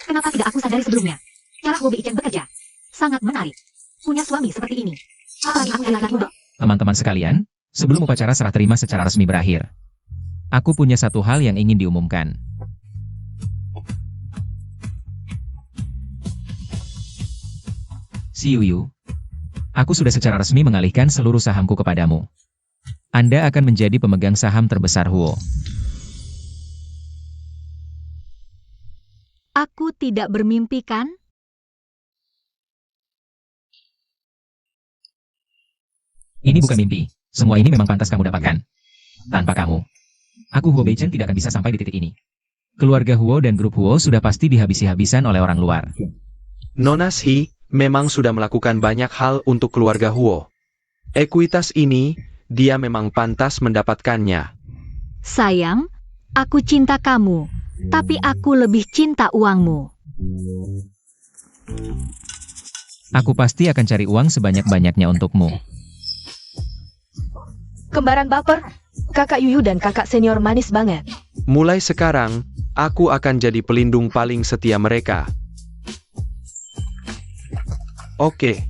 Kenapa tidak aku sadari sebelumnya? Cara Hobi Ichen bekerja sangat menarik. Punya suami seperti ini. Apalagi aku laki-laki muda. Teman-teman sekalian, sebelum upacara serah terima secara resmi berakhir, aku punya satu hal yang ingin diumumkan. Si Yuyu, aku sudah secara resmi mengalihkan seluruh sahamku kepadamu. Anda akan menjadi pemegang saham terbesar Huo. Aku tidak bermimpi kan? Ini bukan mimpi. Semua ini memang pantas kamu dapatkan. Tanpa kamu, aku Huo Beichen tidak akan bisa sampai di titik ini. Keluarga Huo dan grup Huo sudah pasti dihabisi-habisan oleh orang luar. Nona Shi memang sudah melakukan banyak hal untuk keluarga Huo. Ekuitas ini, dia memang pantas mendapatkannya. Sayang, aku cinta kamu, tapi aku lebih cinta uangmu. Aku pasti akan cari uang sebanyak-banyaknya untukmu. Kembaran baper, kakak Yuyu dan kakak senior manis banget. Mulai sekarang, aku akan jadi pelindung paling setia mereka. Oke.